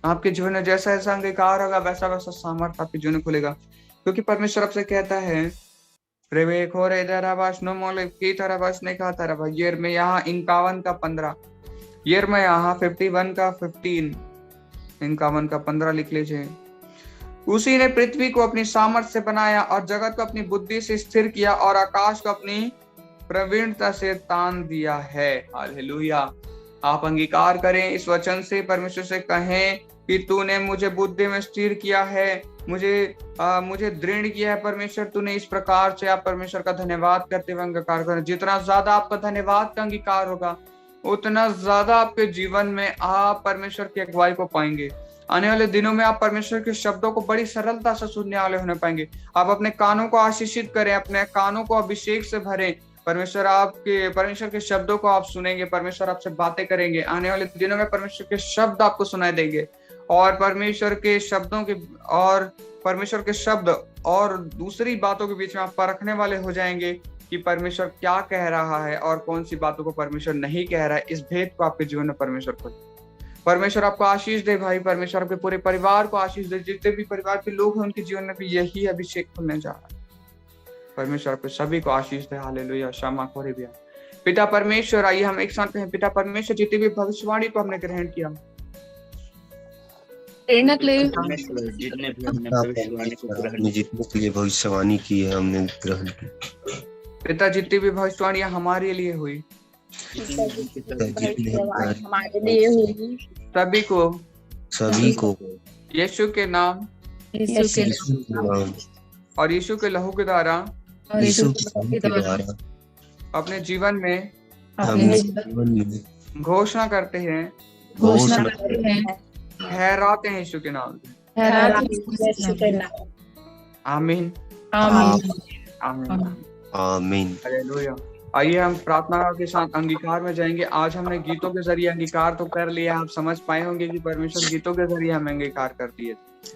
आपके जीवन में जैसा जैसा अंगीकार होगा वैसा वैसा सामर्थ्य आपके जीवन में खुलेगा, क्योंकि परमेश्वर आपसे कहता है यर्मियाह 51 का 15, यर्मियाह 51 का 15, 51 का 15 लिख लीजिए। उसी ने पृथ्वी को अपनी सामर्थ्य से बनाया और जगत को अपनी बुद्धि से स्थिर किया और आकाश को अपनी प्रवीणता से तान दिया है। हालेलुया। आप अंगीकार करें इस वचन से, परमेश्वर से कहें कि तूने मुझे बुद्धि में स्थिर किया है, मुझे दृढ़ किया है परमेश्वर, तूने इस प्रकार से। आप परमेश्वर का धन्यवाद करते हुए अंगीकार करें। जितना ज्यादा आपका धन्यवाद का अंगीकार होगा उतना ज्यादा आपके जीवन में आप परमेश्वर की अगुवाई को पाएंगे। आने वाले दिनों में आप परमेश्वर के शब्दों को बड़ी सरलता से सुनने वाले होने पाएंगे। आप अपने कानों को आशीषित करें, अपने कानों को अभिषेक से भरें। परमेश्वर के शब्दों को आप सुनेंगे, परमेश्वर आपसे बातें करेंगे। आने वाले दिनों में परमेश्वर के शब्द आपको सुनाई देंगे और परमेश्वर के शब्द और दूसरी बातों के बीच में आप परखने वाले हो जाएंगे कि परमेश्वर क्या कह रहा है और कौन सी बातों को परमेश्वर नहीं कह रहा है। इस भेद को आपके जीवन में परमेश्वर आपको आशीष दे भाई। परमेश्वर आपके पूरे परिवार को आशीष दे। जितने भी परिवार के लोग हैं उनके जीवन में भी यही अभिषेक खुलने जा रहा है। परमेश्वर आपको सभी को आशीष दे। हालेलुया। क्षमा करे भी। पिता परमेश्वर, आइए हम एक साथ कहें, पिता परमेश्वर, जितनी भी भविष्यवाणी को हमने ग्रहण किया, जितने भी हमने भविष्यवाणी की है हमने ग्रहण की। पिता जितनी भी भविष्यवाणियां हमारे लिए हुई, हमारे लिए हुई, सभी को यीशु के नाम और यीशु के लहू के द्वारा अपने जीवन में घोषणा करते हैं, ठहराते हैं यीशु के नाम। आमीन आमीन आमीन। हालेलुया। आइए हम प्रार्थना के साथ अंगीकार में जाएंगे। आज हमने गीतों के जरिए अंगीकार तो कर लिया, आप समझ पाए होंगे कि परमेश्वर गीतों के जरिए हम अंगीकार कर दिए।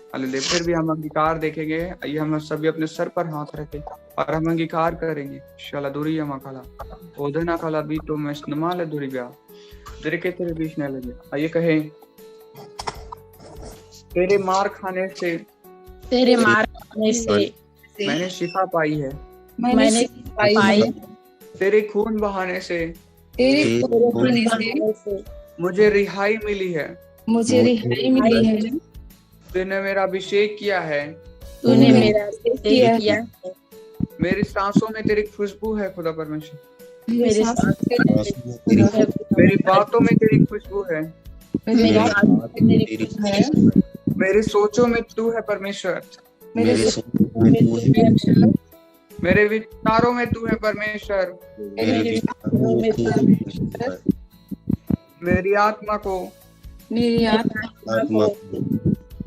हालेलुया। फिर भी हम अंगीकार देखेंगे। आइए हम सभी अपने सर पर हाथ रखें और हम अंगीकार करेंगे। शाला दूरी मकाला ओधना काला भी तो मैं स्नमाल दूरी ब्या तेरे के तेरे बीच न लगे। आइए कहें, तेरे मार खाने से मैंने शिफा पाई है, मैंने पाई, तेरे खून बहाने से मुझे रिहाई मिली है, तूने मेरा अभिषेक किया है, मेरी सांसों में तेरी खुशबू है खुदा परमेश्वर, मेरी बातों में तेरी खुशबू है, मेरी सोचों में तू है परमेश्वर, मेरे विचारों में तू है परमेश्वर, मेरी आत्मा को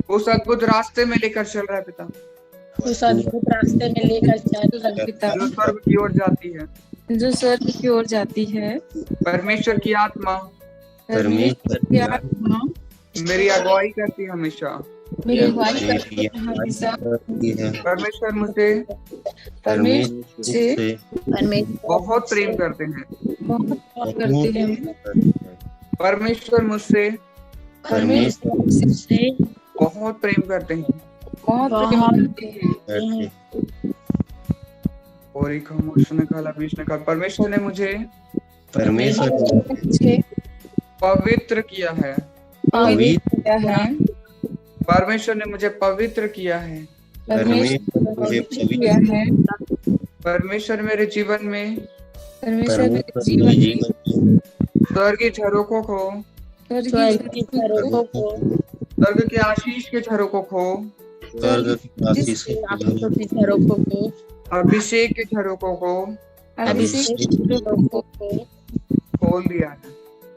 उस अद्भुत रास्ते में लेकर चल रहा है पिता, उस अद्भुत रास्ते में लेकर चल पिता, जो स्वर्ग की ओर जाती है, जो स्वर्ग की ओर जाती है। परमेश्वर की आत्मा परमेश्वर की आत्मा मेरी अगुवाई करती है हमेशा, मेरी अगुवाई मेरी करती है हमेशा। करती है। परमेश्वर मुझे परमेश्वर से परमेश्वर बहुत प्रेम करते हैं। बहुत प्यार करते हैं। परमेश्वर मुझसे परमेश्वर से बहुत प्रेम करते हैं। बहुत प्रेम करते हैं। और एक खामोश ने कहा, बीच ने कहा, परमेश्वर ने मुझे परमेश्वर मुझे पवित्र किया है। पवित्र किया है। परमेश्वर ने मुझे पवित्र किया है। परमेश्वर ने पवित्र किया है। परमेश्वर मेरे जीवन में परमेश्वर मेरे जीवन में स्वर्गीय झरोखों को, स्वर्ग की झरोखों को, स्वर्ग के आशीष के झरोखों को, स्वर्ग की आशीष आशीषों की झरोखों को, अभिषेक के झरोखों को अभिषेक की झरोखों को खोल दिया है।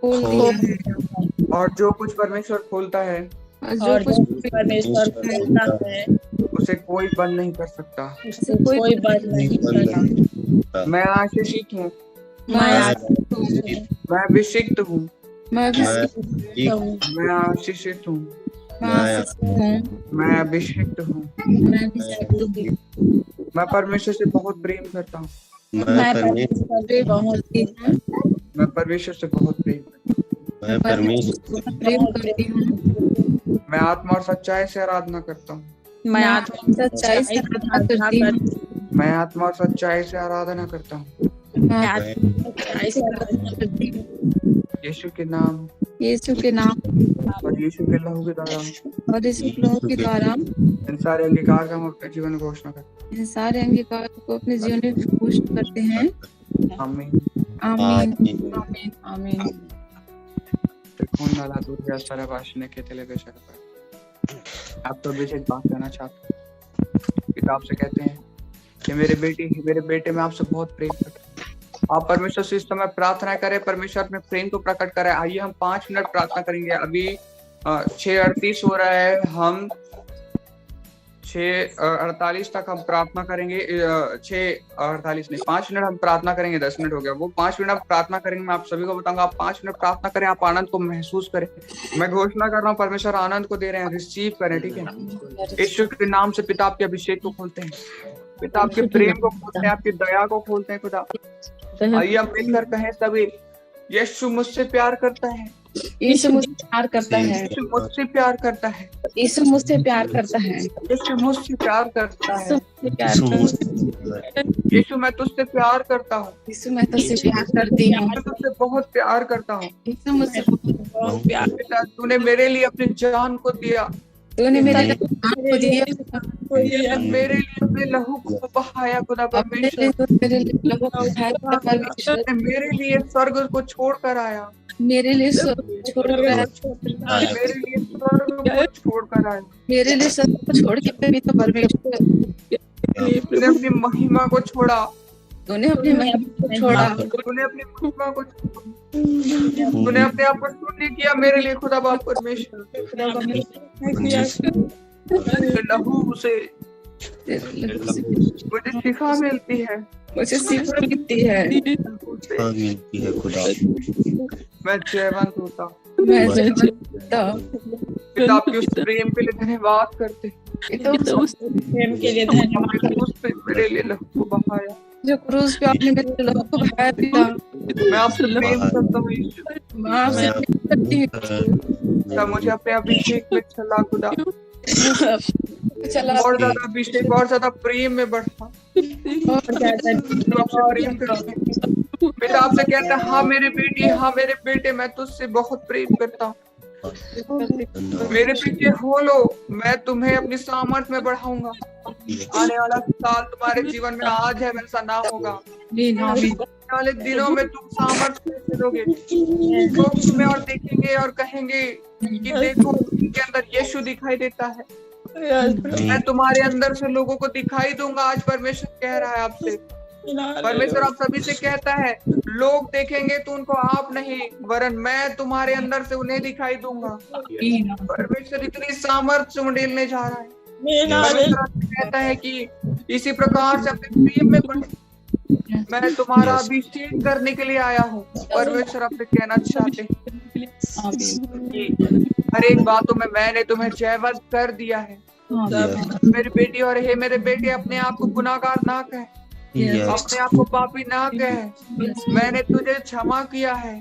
खोल दिया है। और जो कुछ परमेश्वर खोलता है और जो कुछ परमेश्वर खोलता है उसे कोई बंद नहीं कर सकता। उससे कोई बंद नहीं करता। मैं आशीषित हूँ, मैं आशीषित हूँ, मैं अभिषिक्त हूँ, मैं मैं आशीषित हूँ, मैं अभिषिक्त हूँ। मैं परमेश्वर से बहुत प्रेम करता हूँ। मैं परमेश्वर से बहुत मैं परमेश्वर से बहुत प्रेम करता हूँ। मैं परमेश्वर प्रेम करती हूँ। मैं आत्मा और सच्चाई से आराधना करता हूँ। मैं आत्मा सच्चाई से आराधना करती हूँ। मैं आत्मा और सच्चाई से आराधना करता हूँ। मैं सच्चाई से आराधना करती हूँ। यीशु के नाम यीशु के नाम और यीशु के लहू के द्वारा और यीशु के लहू के द्वारा इन सारे अंगीकार का हम अपने जीवन में घोषणा करते इन सारे अंगीकार को अपने जीवन में घोषणा करते हैं। हैं। आमीन। आमीन आमीन आमीन। खून डाला दूध या सारा वाशने के तेले बेशक पर। आप तो बेशक बात करना चाहते हैं। किताब से कहते हैं कि मेरे बेटे मैं आपसे बहुत प्रेम करता हूँ। आप परमेश्वर से इस समय प्रार्थना करें, परमेश्वर अपने प्रेम को प्रकट करे। आइए हम 5 मिनट प्रार्थना करेंगे। अभी 6:38 हो रहा है। हम 6:48 तक हम प्रार्थना करेंगे। 6:48 नहीं, 5 मिनट हम प्रार्थना करेंगे। 10 मिनट हो गया। वो 5 मिनट आप प्रार्थना करेंगे। मैं आप सभी को बताऊंगा, आप 5 मिनट प्रार्थना करें, आप आनंद को महसूस करें। मैं घोषणा कर रहा हूँ, परमेश्वर आनंद को दे रहे हैं, रिसीव करें। ठीक है, यीशु के नाम से पिता आपके अभिषेक को खोलते हैं, पिता आपके प्रेम को खोलते हैं, आपकी दया को खोलते हैं। खुदा आइए हम मिलकर कहें सभी, यीशु मुझसे प्यार करता है, यीशु मुझसे प्यार करता है, यीशु मुझसे प्यार करता है, यीशु मुझसे प्यार करता है, यीशु मुझसे प्यार करता है, यीशु यीशु मैं तुझसे प्यार करता हूँ, यीशु मैं तुझसे प्यार करती हूँ, मैं तुझसे बहुत प्यार करता हूँ। यीशु मुझसे बहुत प्यार, पिता तूने मेरे लिए अपनी जान को दिया, तूने मेरे लिए जान को दिया, मेरे लिए अपने लहू को बहाया। खुदा परमेश्वर मेरे लिए लहू को बहाया। परमेश्वर मेरे लिए स्वर्ग को छोड़कर आया, मेरे लिए सब छोड़कर आया, मेरे लिए स्वर्ग को छोड़कर आया, मेरे लिए सब कुछ छोड़ के पिता परमेश्वर तूने अपनी महिमा को छोड़ा, तूने अपनी महिमा को छोड़ा, तूने अपनी महिमा को छोड़ा, तूने अपने आप को शून्य किया मेरे लिए। खुदा बाप परमेश्वर लहू से मुझे शिफा मिलती है, मुझे शिफा मिलती है, मिलती है खुदा। मैं जयवंत होता। मैं जयवंत पिता आपके उस प्रेम के लिए धन्यवाद करते, प्रेम के लिए धन्यवाद। उस पे मेरे लिए लहू को बहाया, जो क्रूस पे आपने मेरे लहू को बहाया। पिता मैं आपसे प्रेम करता हूँ यीशु, मैं आपसे प्रेम करती हूँ। मुझे अपने अभिषेक में चला खुदा, चला और ज्यादा अभिषेक और ज्यादा प्रेम में बढ़ा, और आपसे प्रेम करते हैं। पिता आपसे कहता है, हाँ मेरे बेटी, हाँ मेरे बेटे, मैं तुझसे बहुत प्रेम करता हूँ। मेरे पीछे हो लो, मैं तुम्हें अपनी सामर्थ में बढ़ाऊंगा। आने वाला साल तुम्हारे जीवन में आज है, वैसा ना होगा। आने वाले दिनों में तुम सामर्थ से चलोगे, लोग तुम्हें और देखेंगे और कहेंगे कि देखो इनके अंदर यीशु दिखाई देता है। मैं तुम्हारे अंदर से लोगों को दिखाई दूंगा। आज परमेश्वर कह रहा है आपसे, परमेश्वर आप सभी से कहता है, लोग देखेंगे तो उनको आप नहीं, वरन मैं तुम्हारे अंदर से उन्हें दिखाई दूंगा। परमेश्वर इतनी सामर्थ्य उंडेलने जा रहा है। परमेश्वर कहता है कि इसी प्रकार से अपने प्रेम में बढ़े, मैं तुम्हारा अभिषेक करने के लिए आया हूँ। परमेश्वर आपसे कहना चाहते हैं हर एक बातों में मैंने तुम्हें जयवंत कर दिया है। मेरी बेटी और हे मेरे बेटे, अपने आप को गुनाहगार ना कह, अपने आप को पापी ना कह। मैंने तुझे क्षमा किया है,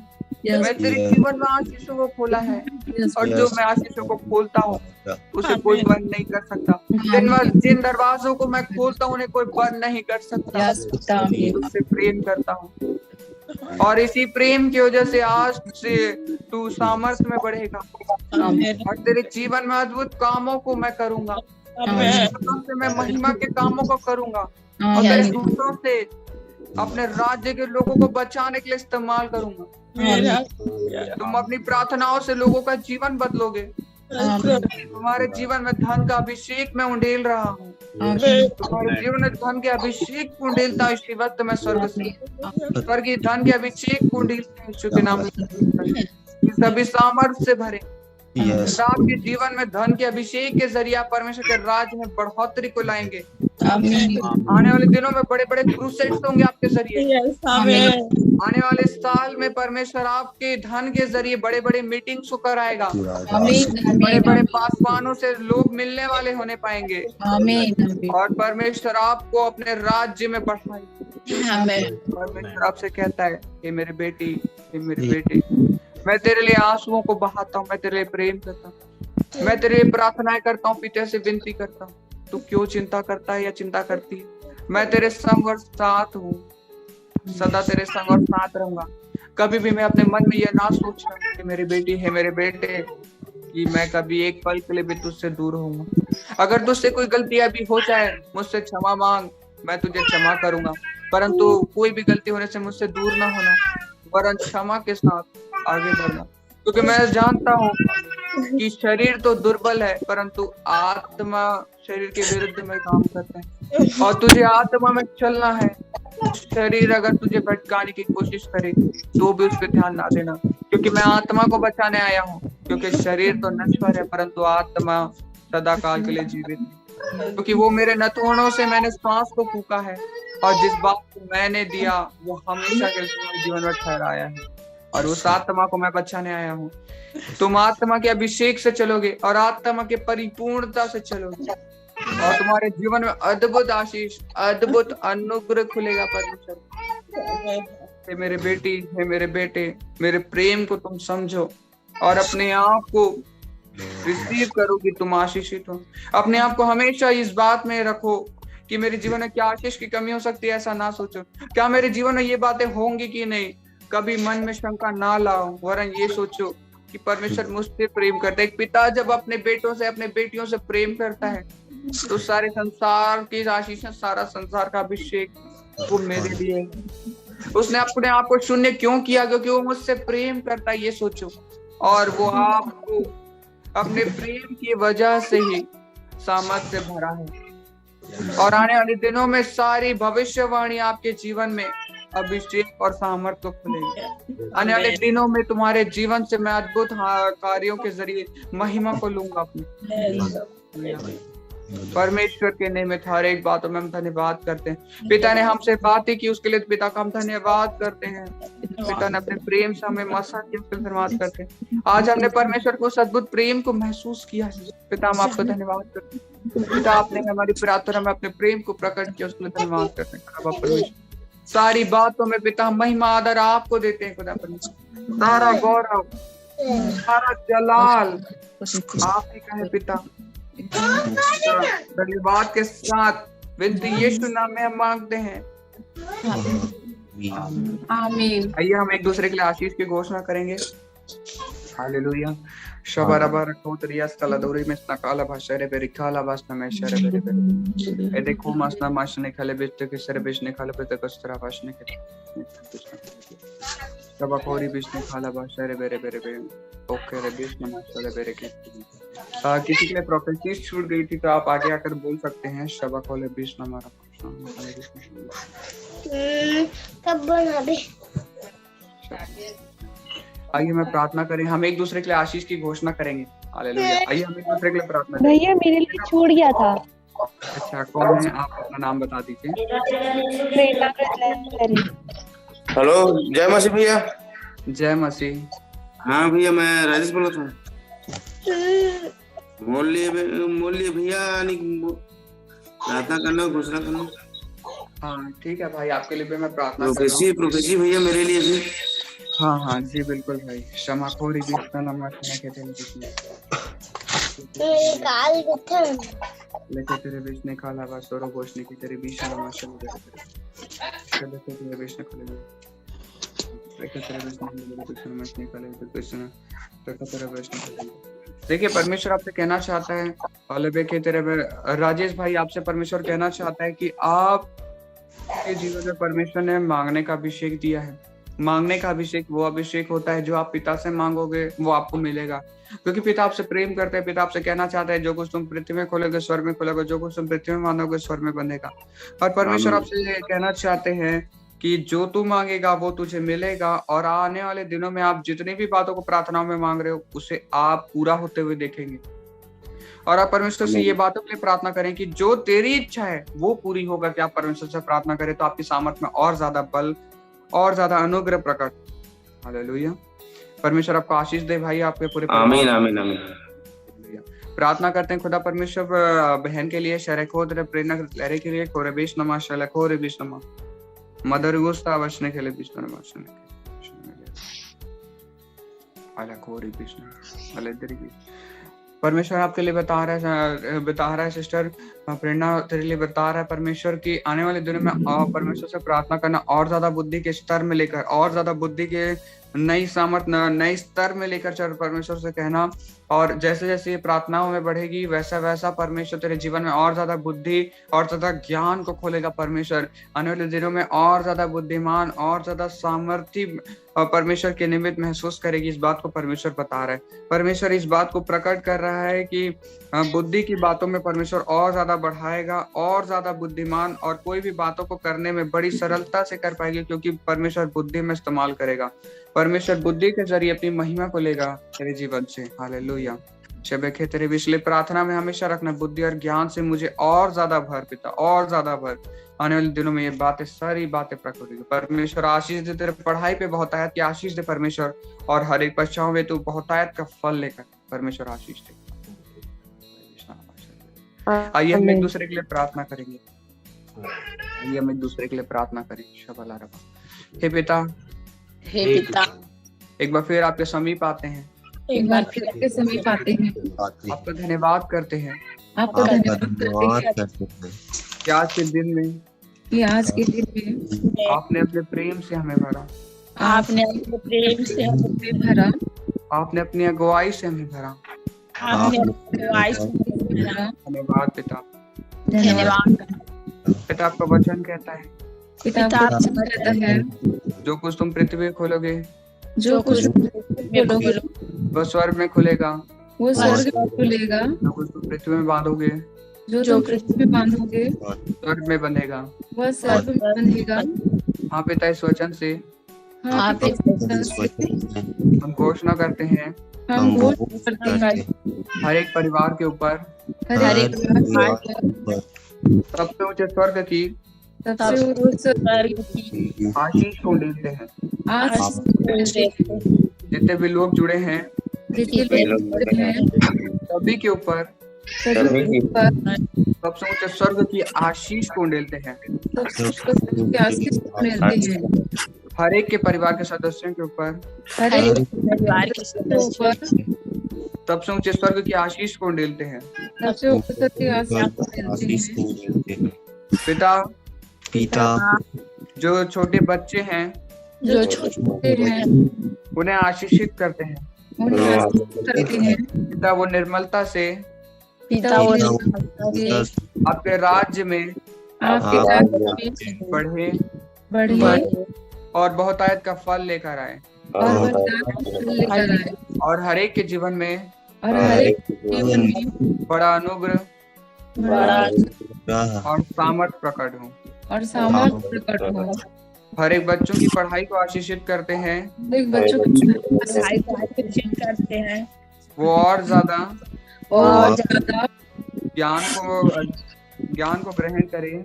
मैं तेरे जीवन में आशीषों को खोला है, और जो मैं आशीषों को खोलता हूँ उसे कोई बंद नहीं कर सकता। जिन दरवाजों को मैं खोलता हूँ उन्हें कोई बंद नहीं कर सकता। उससे प्रेम करता हूँ, और इसी प्रेम की वजह से आज से तू सामर्थ्य में बढ़ेगा, और तेरे जीवन में अद्भुत कामों को मैं करूंगा। से मैं महिमा के कामों को करूंगा, और तेरे दूतों से अपने राज्य के लोगों को बचाने के लिए इस्तेमाल करूंगा। तुम अपनी प्रार्थनाओं से लोगों का जीवन बदलोगे। तुम्हारे जीवन में धन का अभिषेक मैं उंडेल रहा हूँ। तुम्हारे जीवन में धन के अभिषेक को उंडेलता हूँ। इसी वक्त मैं स्वर्गीय धन के अभिषेक को उंडेलता हूँ। यीशु के नाम में सभी सामर्थ्य से भरे। आपके जीवन में धन के अभिषेक के जरिए परमेश्वर के राज्य में बढ़ोतरी को लाएंगे। आने वाले दिनों में बड़े बड़े क्रूसेड्स होंगे आपके जरिए। आने वाले साल में परमेश्वर आपके धन के जरिए बड़े बड़े मीटिंग्स को कराएगा। बड़े बड़े पासवानों से लोग मिलने वाले होने पाएंगे, और परमेश्वर आपको अपने राज्य में बढ़ाएगा। परमेश्वर आपसे कहता है, हे मेरे बेटी, हे मेरे बेटे, मैं तेरे लिए आंसुओं को बहाता हूँ, मैं तेरे लिए प्रेम करता हूँ, मैं तेरे लिए प्रार्थनाएं करता हूँ, पिता से विनती करता हूँ। तू क्यों चिंता करता है या चिंता करती है? मैं तेरे संग और साथ हूँ, सदा तेरे संग और साथ रहूंगा। कभी भी मैं अपने मन में यह ना सोचता कि मेरी बेटी है, मेरे बेटे, कि मैं कभी एक पल के लिए भी तुझसे दूर होऊंगा। अगर तुझसे कोई गलती अभी हो जाए, मुझसे क्षमा मांग, मैं तुझे क्षमा करूंगा। परंतु कोई भी गलती होने से मुझसे दूर ना होना, वरन क्षमा के साथ आगे बढ़ना, क्योंकि मैं जानता हूँ कि शरीर तो दुर्बल है, परंतु आत्मा शरीर के विरुद्ध में काम करता है, और तुझे आत्मा में चलना है। शरीर अगर तुझे भटकाने की कोशिश करे तो भी उस पर ध्यान ना देना, क्योंकि मैं आत्मा को बचाने आया हूँ। क्योंकि शरीर तो नश्वर है, परंतु आत्मा सदा काल के लिए जीवित है, क्योंकि वो मेरे नथुनों से मैंने श्वास को फूका है, और जिस बात को मैंने दिया वो हमेशा के जीवन में ठहराया है, और उस आत्मा को मैं बचाने आया हूँ। तुम आत्मा के अभिषेक से चलोगे, और आत्मा के परिपूर्णता से चलोगे, और तुम्हारे जीवन में अद्भुत आशीष, अद्भुत अनुग्रह खुलेगा। परमेश्वर, हे मेरे बेटी, हे मेरे बेटे, मेरे प्रेम को तुम समझो, और अपने आप को रिसीव करो कि तुम आशीषित हो। अपने आप को हमेशा इस बात में रखो कि मेरे जीवन में क्या आशीष की कमी हो सकती है, ऐसा ना सोचो। क्या मेरे जीवन में ये बातें होंगी कि नहीं, कभी मन में शंका ना लाओ, वरन ये सोचो कि परमेश्वर मुझसे प्रेम करता है। एक पिता जब अपने बेटों से, अपने बेटियों से प्रेम करता है, तो सारे संसार की आशीष, सारा संसार का अभिषेक वो मेरे लिए। उसने अपने आप को शून्य क्यों किया? क्योंकि वो मुझसे प्रेम करता है, ये सोचो। और वो आपको अपने प्रेम की वजह से ही सामर्थ्य से भरा है, और आने वाले दिनों में सारी भविष्यवाणी आपके जीवन में अभिषेक और सामर्थ्य खुलेगी। आने वाले दिनों में तुम्हारे जीवन से मैं अद्भुत कार्यों के जरिए महिमा को लूंगा अपनी। परमेश्वर के नाम में हर एक बातों में हम धन्यवाद करते हैं। पिता ने हमसे बातें की, उसके लिए पिता का हम धन्यवाद करते हैं। पिता ने अपने प्रेम से हमें मसा किया, उसके लिए धन्यवाद करते हैं। आज हमने परमेश्वर को उस अद्भुत प्रेम को महसूस किया है। पिता, हम आपको धन्यवाद करते हैं। पिता, आपने हमारी प्रार्थना में अपने प्रेम को प्रकट किया, उसके लिए धन्यवाद करते हैं। परमेश्वर, सारी बातों में पिता हम महिमा आदर आपको देते हैं। खुदा परमेश्वर, सारा गौरव, सारा जलाल आप ही का है। पिता, धन्यवाद के साथ विनती यीशु नाम में हम मांगते हैं, आमीन। आइए हम एक दूसरे के लिए आशीष की घोषणा करेंगे। हालेलुया। शबरबा रखोतरिया स्थलदौरी में स्नकाला भाषरे बेरिकाला भाषना में शरे बेरे बेरे ए देखो मासना मासने खाले बेचते के सरे बेचने खाले पे तकस्तरा भाषने के शबकोरी बेचने खाला भाषरे बेरे बेरे बेरे ओके रे बेचने मासले बेरे के किसी के लिए प्रोफेसी छूट गई थी तो आप आगे आकर बोल सकते हैं। शबकोले बेचना हमारा कब बना बे। आइए मैं प्रार्थना करें, हम एक दूसरे के लिए आशीष की घोषणा करेंगे। हालेलुया। आइए हम एक दूसरे के लिए प्रार्थना करें। भैया मेरे लिए छूट गया था। अच्छा, कौन है? आप अपना नाम बता दीजिए। हेलो, जय मसीह भैया। जय मसीह। हाँ भैया, मैं राजेश बोल रहा हूँ। बोल लिए भैया, प्रार्थना करना, घोषणा करना। हाँ ठीक है भाई, आपके लिए भी मैं प्रार्थना कर रहा हूँ। प्रोफेसी भैया मेरे लिए भी। हाँ हाँ जी बिल्कुल भाई। क्षमा खोरी भी लेके तेरे बीच ने खाला बा सोरो गोशने की तेरे बीच में माशा चलो तेरे बीच ने खोले लेके तेरे बीच में कुछ समझने का ले तो कुछ ना लेके तेरे बीच ने। देखिए परमेश्वर आपसे कहना चाहता है, और के तेरे राजेश भाई आपसे परमेश्वर कहना चाहता है कि आप के जीवन में परमेश्वर ने मांगने का अभिषेक दिया है। मांगने का अभिषेक वो अभिषेक होता है जो आप पिता से मांगोगे वो आपको मिलेगा, क्योंकि पिता आपसे प्रेम करते हैं। पिता आपसे कहना चाहता है जो कुछ तुम पृथ्वी में खोलोगे स्वर्ग में खोलोगे, जो कुछ तुम पृथ्वी में मांगोगे स्वर्ग में बंधेगा। और परमेश्वर आपसे कहना चाहते हैं कि जो तू मांगेगा वो तुझे मिलेगा, और आने वाले दिनों में आप जितनी भी बातों को प्रार्थनाओं में मांग रहे हो उसे आप पूरा होते हुए देखेंगे। और आप परमेश्वर से ये बातों के लिए प्रार्थना करें कि जो तेरी इच्छा है वो पूरी होगा। कि आप परमेश्वर से प्रार्थना करें तो आपकी सामर्थ्य में और ज्यादा बल और ज्यादा अनुग्रह प्रकट। हालेलुया। परमेश्वर आपको आशीष दे भाई, आपके पूरे आमीन आमीन आमीन। प्रार्थना करते हैं खुदा परमेश्वर बहन के लिए, शरखो तेरे प्रेरणा लहरे के लिए, कोरेबेश नमा शलखो रेबेश नमा मदर गुस्ता बचने के लिए बिस्तर बचने अलखो रेबेश नमा अलदरी। परमेश्वर आपके लिए बता रहा है सिस्टर प्रेरणा तेरे लिए बता रहा है परमेश्वर की आने वाले दिनों में परमेश्वर से प्रार्थना करना और ज्यादा बुद्धि के स्तर में लेकर, और ज्यादा बुद्धि के नई सामर्थ नई स्तर में लेकर चल परमेश्वर से कहना। और जैसे जैसे ये प्रार्थनाओं में बढ़ेगी वैसा वैसा परमेश्वर तेरे जीवन में और ज्यादा बुद्धि और ज्यादा ज्ञान को खोलेगा। परमेश्वर आने वाले दिनों में और ज्यादा बुद्धिमान और ज्यादा सामर्थ्य परमेश्वर के निमित्त महसूस करेगी। इस बात को परमेश्वर बता रहा है। परमेश्वर इस बात को प्रकट कर रहा है कि बुद्धि की बातों में परमेश्वर और ज्यादा बढ़ाएगा, और ज्यादा बुद्धिमान, और कोई भी बातों को करने में बड़ी सरलता से कर पाएगी, क्योंकि परमेश्वर बुद्धि में इस्तेमाल करेगा। परमेश्वर बुद्धि के जरिए अपनी महिमा को लेगा तेरे जीवन से। हालेलुया। शबेखे तेरे पिछले प्रार्थना में हमेशा रखना, बुद्धि और ज्ञान से मुझे और ज्यादा भर पिता, और ज्यादा भर। आने वाले दिनों में ये बातें सारी बातें प्रकट होगी। परमेश्वर आशीष दे, तेरे पढ़ाई पे बहुतायत की आशीष दे परमेश्वर, और हर एक पश्चाओं में तू बहुतायत का फल लेकर परमेश्वर आशीष दे। आइए हम एक दूसरे के लिए प्रार्थना करेंगे। आइए हम एक दूसरे के लिए प्रार्थना करेंगे। शबला रबा। हे पिता, एक बार फिर आपके समीप आते हैं, एक बार फिर आपके समीप आते हैं, आपका धन्यवाद करते हैं, आपका धन्यवाद करते हैं कि आज के दिन में आपने अपने प्रेम से हमें भरा, आपने अपने प्रेम से हमें भरा, आपने अपनी अगुवाई से हमें भरा। आपने अपनी अगुवाई से भरा। धन्यवाद पिता। धन्यवाद पिता। आपका वचन कहता है, पिता कहता है, जो कुछ तुम पृथ्वी में खोलोगे जो कुछ वो स्वर्ग में खुलेगा, वो स्वर्ग में खुलेगा। जो कुछ तुम पृथ्वी में बांधोगे जो तुम पृथ्वी में बांधोगे स्वर्ग में बंधेगा, वह स्वर्ग में बंधेगा। हाँ पिता, इस वचन से हम घोषणा करते हैं, हम घोषणा करते हैं हर एक परिवार के ऊपर, हर एक सबसे ऊंचे स्वर्ग की सबसे ऊंचे स्वर्ग की आशीष को लेते हैं। आशीष जितने भी लोग जुड़े हैं सभी के ऊपर सबसे ऊंचे स्वर्ग की आशीष को लेते हैं। हर एक के परिवार के सदस्यों के ऊपर सबसे ऊंचे स्वर्ग की आशीष को डेलते हैं। पिता, जो छोटे बच्चे हैं उन्हें आशीषित करते हैं। पिता, वो निर्मलता से आपके राज्य में बढ़े और बहुतायत का फल लेकर आए, और हर एक के जीवन में बड़ा अनुग्रह और सामर्थ प्रकट हो। हर एक बच्चों की पढ़ाई को आशीषित करते हैं, वो और ज्यादा ज्ञान को ग्रहण करें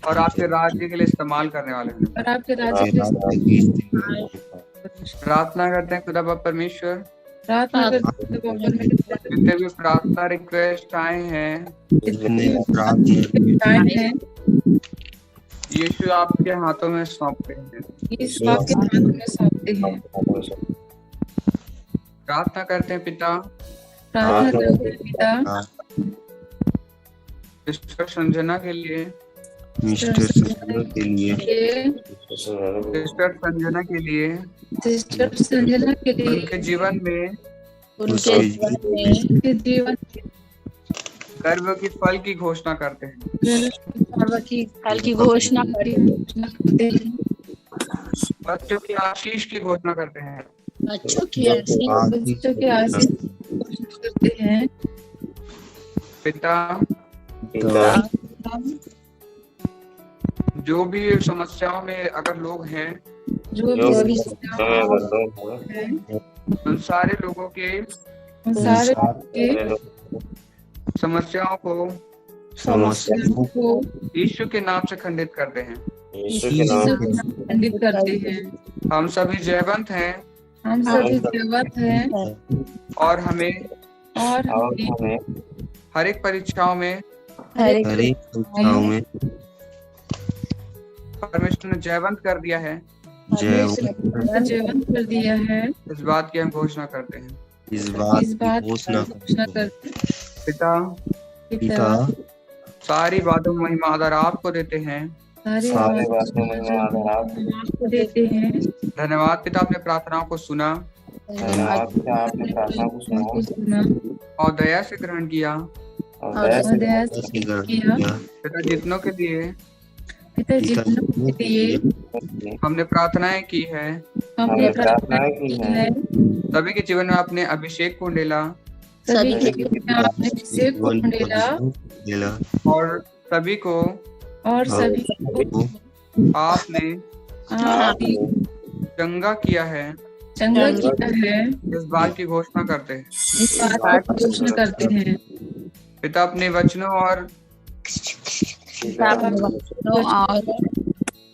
और आपके राज्य के लिए इस्तेमाल करने वाले हैं। प्रार्थना करते हैं खुदा बाप परमेश्वर प्रार्थना करते हैं परमेश्वर जितने भी प्रार्थना रिक्वेस्ट आए हैं जितने प्रार्थना आए हैं यीशु आपके हाथों में सौंपते हैं। यीशु आपके हाथों में सौंपते हैं। प्रार्थना करते हैं पिता, प्रार्थना करते हैं पिता सिस्टर संजना के लिए, मिस्टर संजना के लिए, सिस्टर संजना के लिए, सिस्टर संजना के लिए, उनके जीवन में उनके जीवन में उनके जीवन गर्व की फल की घोषणा करते हैं। पर्व की फल की घोषणा करते हैं। बच्चों की आशीष की घोषणा करते हैं। बच्चों की आशीष बच्चों के आशीष की घोषणा करते हैं। पिता, जो भी समस्याओं में अगर लोग हैं, जो भी हैं, उन सारे लोगों के उन सारे के समस्याओं को समस्याओं को यीशु के नाम से खंडित करते हैं। यीशु के नाम से खंडित करते हैं। हम सभी जयवंत हैं हम सभी जयवंत हैं और हमें हर एक परीक्षाओं में हर एक परीक्षाओं में परमेश्वर ने जयवंत कर दिया है। जयवंत कर दिया है। इस बात की हम घोषणा करते हैं। इस बात इस बात की घोषणा करते हैं। पिता, पिता सारी बातों में महिमा आदर आपको देते हैं। सारे बातों में महिमा आदर आपको देते हैं। धन्यवाद पिता, आपने प्रार्थनाओं को सुना और दया से ग्रहण किया। दया से किया। पिता, जितनों के लिए पिता जितनों के लिए हमने प्रार्थनाएं की है, हमने प्रार्थनाएं की है, सभी के जीवन में अपने अभिषेक को डेला सभी के जीवन में अपने अभिषेक को डेला और सभी को आपने चंगा किया है। चंगा किया है। इस बात की घोषणा करते हैं। इस बात की घोषणा करते हैं। पिता, अपने वचनों और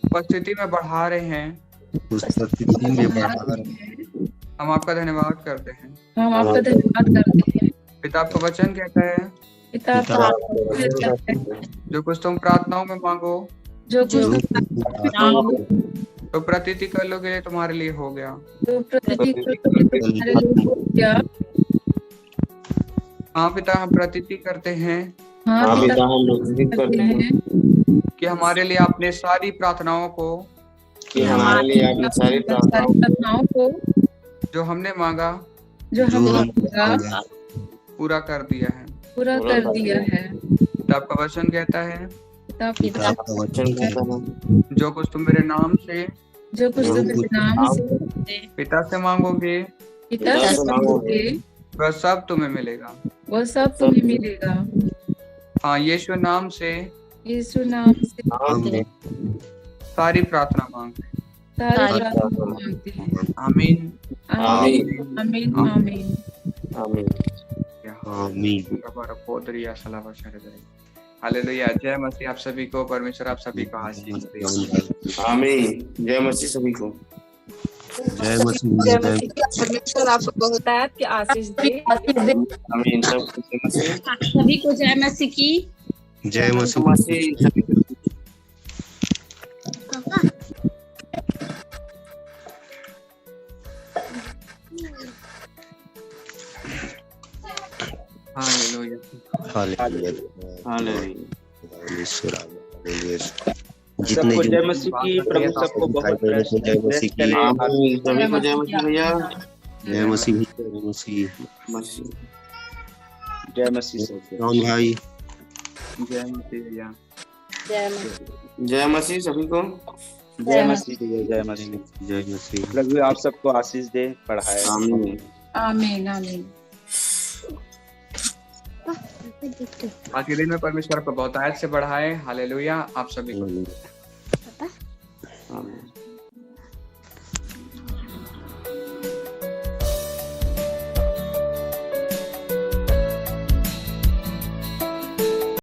उपस्थिति में बढ़ा रहे हैं। हम आपका धन्यवाद करते हैं। हम आपका धन्यवाद करते हैं। पिता, आपका वचन कहता है, पिता जो कुछ तुम प्रार्थनाओं में मांगो, जो कुछ तो प्रतीति कर लो के लिए तुम्हारे लिए हो गया। तो प्रतीति तुम्हारे लिए हो गया। हाँ पिता, हम प्रतीति करते हैं। हाँ पिता, हम करते हैं कि हमारे लिए आपने सारी प्रार्थनाओं को जो हमने मांगा पूरा कर दिया है। आपका वचन कहता है, जो कुछ तुम मेरे नाम से पिता से मांगोगे वह सब तुम्हें मिलेगा। हाँ, यीशु नाम से सारी प्रार्थना मांगते हैं। आमीन आमीन। आमीन। हालेलुया। जय मसीह। आप सभी को परमेश्वर आप सभी को आशीष दे। आमीन। जय मसीह सभी को। जय मसीह। परमेश्वर आपको बहुतायत की आशीष दे। आमीन। सभी को जय मसीह की। जय मसीह। जितने जय मसीह की, प्रभु सबको बहुत जय मसीह की। सभी को जय मसीह भैया। जय मसीह। जय मसीह। जय मसीह कौन भाई? जय मसीह भैया। जय मसीह सभी को। जय मसीह। जय मसीह। जय मसीह। प्रभु आप सबको आशीष दे, पढ़ाए। आमीन। आमीन। आमीन। आज के दिन में परमेश्वर आपको बहुतायत से बढ़ाए। हालेलुया। आप सभी को